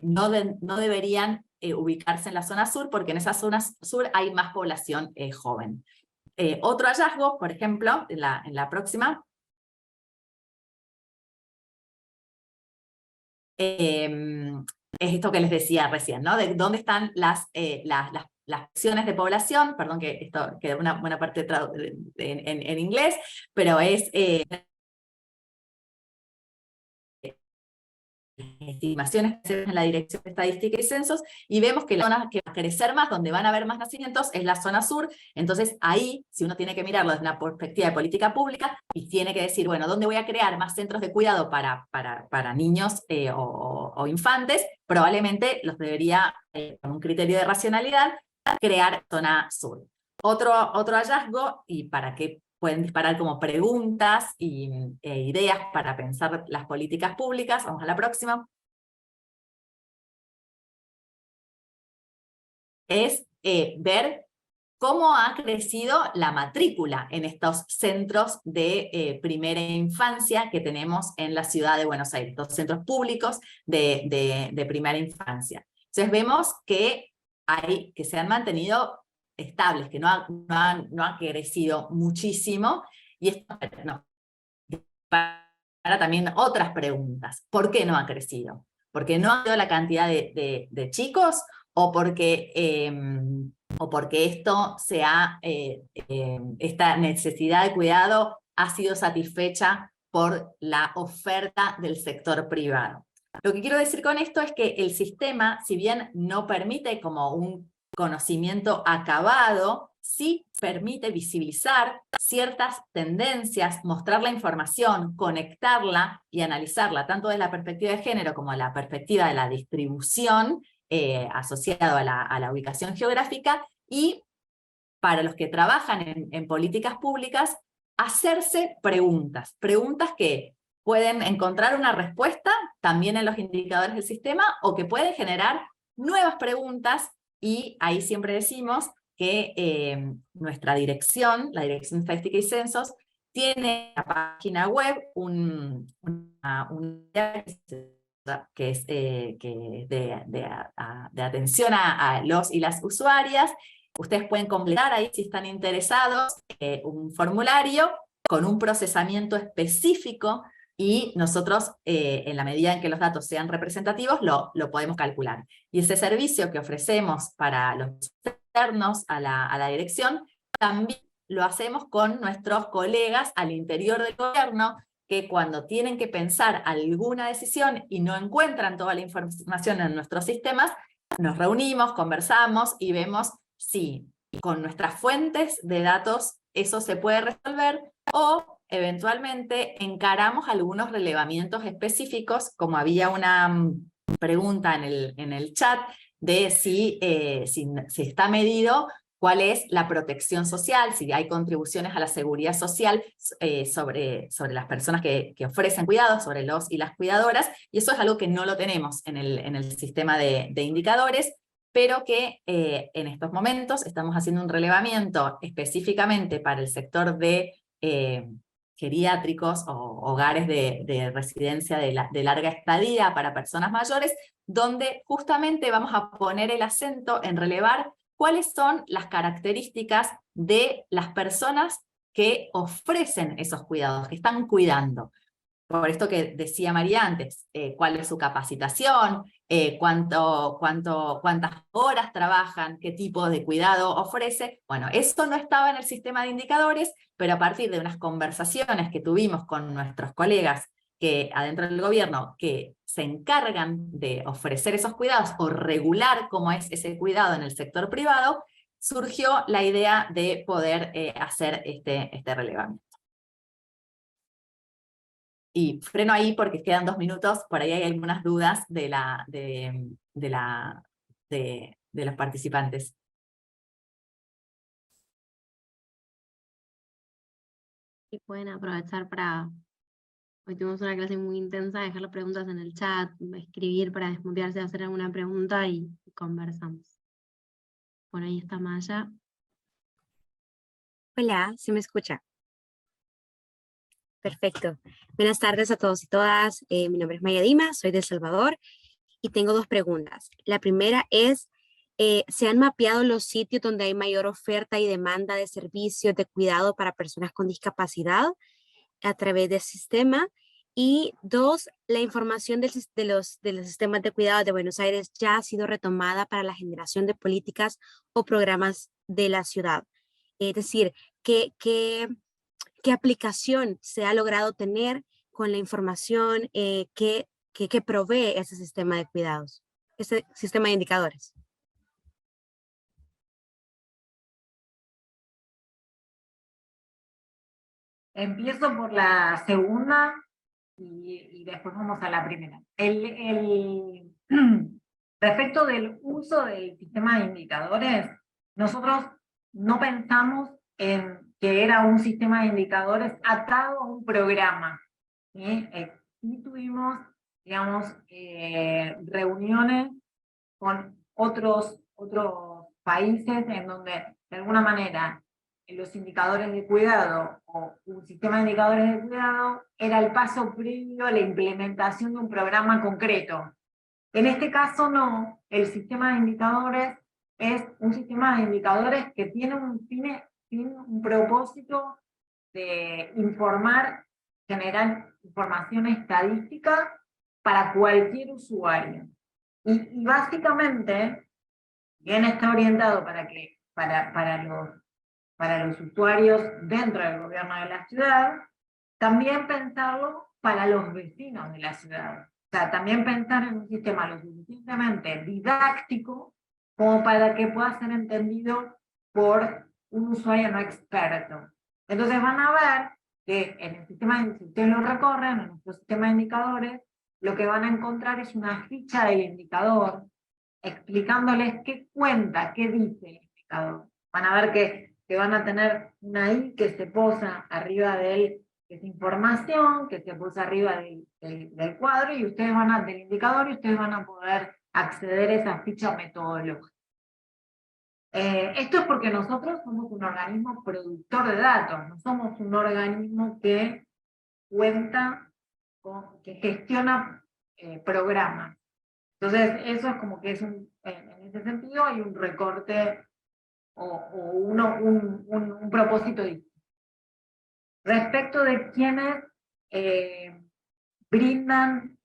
no deberían ubicarse en la zona sur, porque en esa zona sur hay más población joven. Otro hallazgo, por ejemplo, en la próxima, es esto que les decía recién, ¿no? De dónde están las acciones de población, perdón que esto queda una buena parte en inglés, pero es estimaciones que hacemos en la Dirección de Estadística y Censos, y vemos que la zona que va a crecer más, donde van a haber más nacimientos, es la zona sur. Entonces ahí, si uno tiene que mirarlo desde una perspectiva de política pública, y tiene que decir, bueno, ¿dónde voy a crear más centros de cuidado para niños o infantes? Probablemente los debería, con un criterio de racionalidad, crear zona sur. Otro hallazgo, y para que pueden disparar como preguntas e ideas para pensar las políticas públicas. Vamos a la próxima. Es ver cómo ha crecido la matrícula en estos centros de primera infancia que tenemos en la ciudad de Buenos Aires, estos centros públicos de primera infancia. Entonces vemos que se han mantenido estables, que no ha crecido muchísimo, y esto para también otras preguntas. ¿Por qué no ha crecido? ¿Porque no ha crecido la cantidad de chicos? ¿O porque esto esta necesidad de cuidado ha sido satisfecha por la oferta del sector privado? Lo que quiero decir con esto es que el sistema, si bien no permite como un conocimiento acabado, sí permite visibilizar ciertas tendencias, mostrar la información, conectarla y analizarla, tanto desde la perspectiva de género como de la perspectiva de la distribución asociado a la ubicación geográfica, y para los que trabajan en políticas públicas, hacerse preguntas que pueden encontrar una respuesta también en los indicadores del sistema, o que pueden generar nuevas preguntas, y ahí siempre decimos que nuestra dirección, la Dirección de Estadística y Censos, tiene en la página web que es de atención a los y las usuarias. Ustedes pueden completar ahí, si están interesados, un formulario con un procesamiento específico, y nosotros, en la medida en que los datos sean representativos, lo podemos calcular. Y ese servicio que ofrecemos para los externos a la dirección, también lo hacemos con nuestros colegas al interior del gobierno, que cuando tienen que pensar alguna decisión y no encuentran toda la información en nuestros sistemas, nos reunimos, conversamos y vemos si con nuestras fuentes de datos eso se puede resolver, o eventualmente encaramos algunos relevamientos específicos, como había una pregunta en el chat de si está medido cuál es la protección social, si hay contribuciones a la seguridad social sobre las personas que ofrecen cuidados, sobre los y las cuidadoras, y eso es algo que no lo tenemos en el sistema de indicadores, pero que en estos momentos estamos haciendo un relevamiento específicamente para el sector de geriátricos o hogares de residencia de larga estadía para personas mayores, donde justamente vamos a poner el acento en relevar cuáles son las características de las personas que ofrecen esos cuidados, que están cuidando. Por esto que decía María antes, cuál es su capacitación, cuántas horas trabajan, qué tipo de cuidado ofrece. Bueno, eso no estaba en el sistema de indicadores, pero a partir de unas conversaciones que tuvimos con nuestros colegas que adentro del gobierno que se encargan de ofrecer esos cuidados o regular cómo es ese cuidado en el sector privado, surgió la idea de poder hacer este relevamiento. Y freno ahí porque quedan 2 minutos, por ahí hay algunas dudas de los participantes. Y pueden aprovechar para, hoy tuvimos una clase muy intensa, dejar las preguntas en el chat, escribir para desmutearse, hacer alguna pregunta y conversamos. Por ahí está Maya. Hola, ¿se me escucha? Perfecto. Buenas tardes a todos y todas. Mi nombre es Maya Dima, soy de El Salvador y tengo 2 preguntas. La primera es, ¿se han mapeado los sitios donde hay mayor oferta y demanda de servicios de cuidado para personas con discapacidad a través del sistema? Y 2, la información de los sistemas de cuidado de Buenos Aires ya ha sido retomada para la generación de políticas o programas de la ciudad. Es decir, ¿qué aplicación se ha logrado tener con la información que provee ese sistema de cuidados, ese sistema de indicadores? Empiezo por la segunda y después vamos a la primera. Respecto del uso del sistema de indicadores, nosotros no pensamos en que era un sistema de indicadores atado a un programa. Sí tuvimos, digamos, reuniones con otros países en donde, de alguna manera, los indicadores de cuidado o un sistema de indicadores de cuidado era el paso previo a la implementación de un programa concreto. En este caso no, el sistema de indicadores es un sistema de indicadores que tiene un propósito de generar información estadística para cualquier usuario. Y básicamente, bien está orientado para los usuarios dentro del gobierno de la ciudad, también pensarlo para los vecinos de la ciudad. O sea, también pensar en un sistema lo suficientemente didáctico como para que pueda ser entendido por un usuario no experto. Entonces van a ver que en el sistema, si ustedes lo recorren, en nuestro sistema de indicadores, lo que van a encontrar es una ficha del indicador explicándoles qué cuenta, qué dice el indicador. Van a ver que van a tener una I que se posa arriba de esa información, que se posa arriba del cuadro, y ustedes del indicador, y ustedes van a poder acceder a esa ficha metodológica. Esto es porque nosotros somos un organismo productor de datos, no somos un organismo que cuenta, que gestiona programas. Entonces, eso es como que en ese sentido hay un recorte o un propósito distinto. Respecto de quienes brindan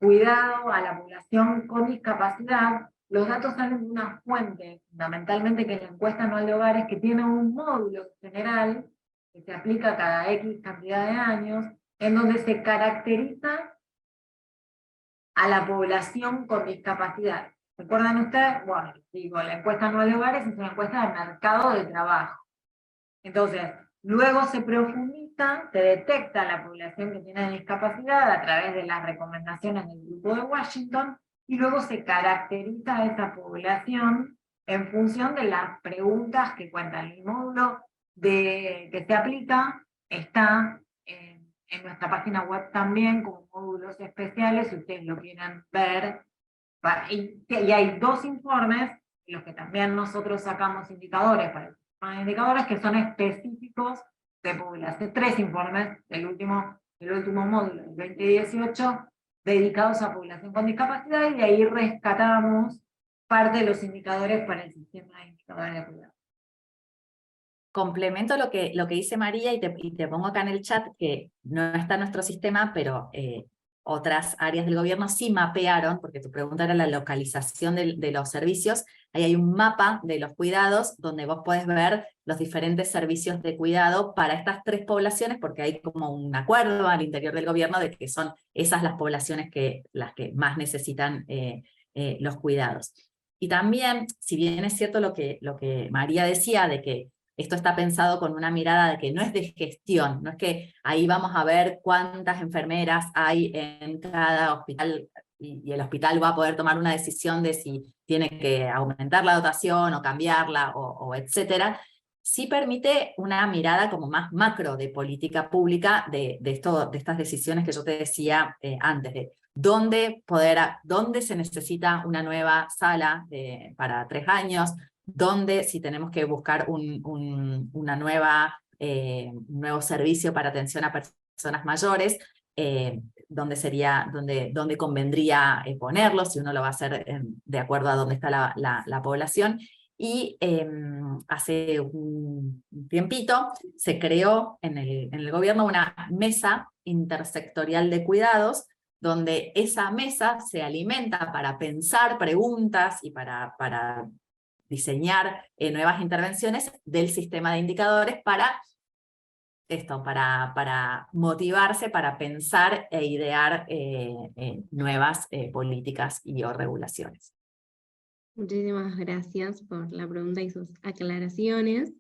cuidado a la población con discapacidad, los datos salen de una fuente, fundamentalmente que es la encuesta anual de hogares, que tiene un módulo general que se aplica cada X cantidad de años, en donde se caracteriza a la población con discapacidad. ¿Recuerdan ustedes? Bueno, digo, la encuesta anual de hogares es una encuesta de mercado de trabajo. Entonces, luego se profundiza, se detecta la población que tiene discapacidad a través de las recomendaciones del Grupo de Washington, y luego se caracteriza a esa población en función de las preguntas que cuentan. El módulo que se aplica está en nuestra página web también, con módulos especiales, si ustedes lo quieren ver. Y hay 2 informes, en los que también nosotros sacamos indicadores para el sistema de indicadores, que son específicos de población. 3 informes del último módulo, del 2018, dedicados a población con discapacidad, y de ahí rescatamos parte de los indicadores para el sistema de indicadores de cuidado. Complemento lo que dice María y te pongo acá en el chat, que no está en nuestro sistema, pero otras áreas del gobierno sí mapearon, porque tu pregunta era la localización de los servicios. Ahí hay un mapa de los cuidados donde vos podés ver los diferentes servicios de cuidado para estas 3 poblaciones, porque hay como un acuerdo al interior del gobierno de que son esas las poblaciones las que más necesitan los cuidados. Y también, si bien es cierto lo que María decía, de que esto está pensado con una mirada de que no es de gestión, no es que ahí vamos a ver cuántas enfermeras hay en cada hospital y el hospital va a poder tomar una decisión de si tiene que aumentar la dotación o cambiarla o etcétera. Sí permite una mirada como más macro de política pública de estas decisiones que yo te decía antes, de dónde se necesita una nueva sala para 3 años, dónde si tenemos que buscar un nuevo servicio para atención a personas mayores, dónde convendría ponerlo, si uno lo va a hacer de acuerdo a dónde está la población. Y hace un tiempito se creó en el gobierno una mesa intersectorial de cuidados, donde esa mesa se alimenta para pensar preguntas y para diseñar nuevas intervenciones del sistema de indicadores para motivarse, para pensar e idear nuevas políticas o regulaciones. Muchísimas gracias por la pregunta y sus aclaraciones.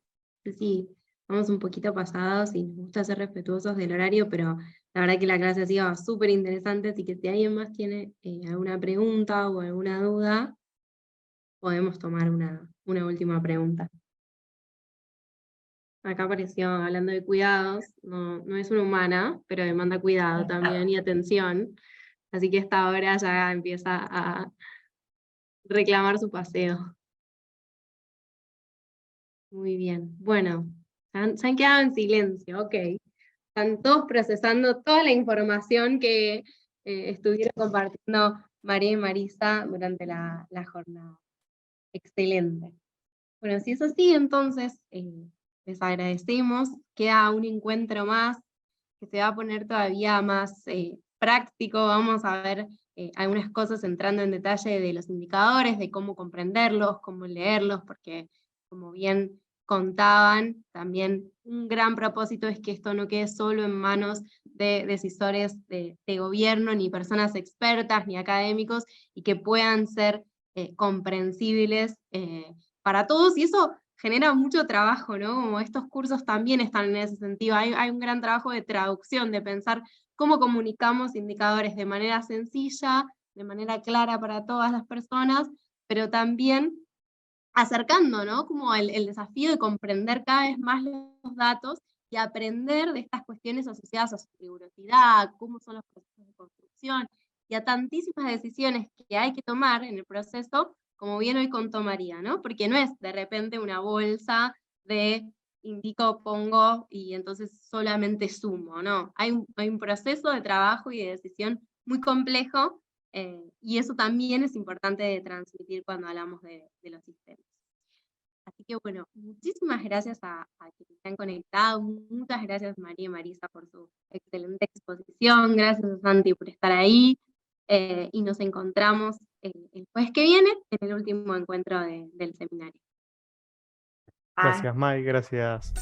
Sí, vamos un poquito pasados y nos gusta ser respetuosos del horario, pero la verdad que la clase ha sido súper interesante, así que si alguien más tiene alguna pregunta o alguna duda, podemos tomar una última pregunta. Acá apareció hablando de cuidados, no es una humana, pero demanda cuidado también y atención, así que esta hora ya empieza a reclamar su paseo. Muy bien, bueno, se han quedado en silencio, ok. Están todos procesando toda la información que estuvieron compartiendo María y Marisa durante la jornada. Excelente. Bueno, si es así, entonces les agradecemos. Queda un encuentro más que se va a poner todavía más práctico. Vamos a ver algunas cosas entrando en detalle de los indicadores, de cómo comprenderlos, cómo leerlos, porque como bien contaban, también un gran propósito es que esto no quede solo en manos de decisores de gobierno, ni personas expertas, ni académicos, y que puedan ser comprensibles para todos, y eso genera mucho trabajo, ¿no? Como estos cursos también están en ese sentido, hay un gran trabajo de traducción, de pensar cómo comunicamos indicadores de manera sencilla, de manera clara para todas las personas, pero también acercando, ¿no? Como el desafío de comprender cada vez más los datos y aprender de estas cuestiones asociadas a su rigurosidad, cómo son los procesos de construcción, y a tantísimas decisiones que hay que tomar en el proceso, como bien hoy contó María, ¿no? Porque no es de repente una bolsa de indico, pongo, y entonces solamente sumo, ¿no? Hay un proceso de trabajo y de decisión muy complejo, y eso también es importante de transmitir cuando hablamos de los sistemas. Así que bueno, muchísimas gracias a quienes se han conectado, muchas gracias María y Marisa por su excelente exposición, gracias a Santi por estar ahí, y nos encontramos el jueves que viene en el último encuentro del seminario. Gracias, May, gracias.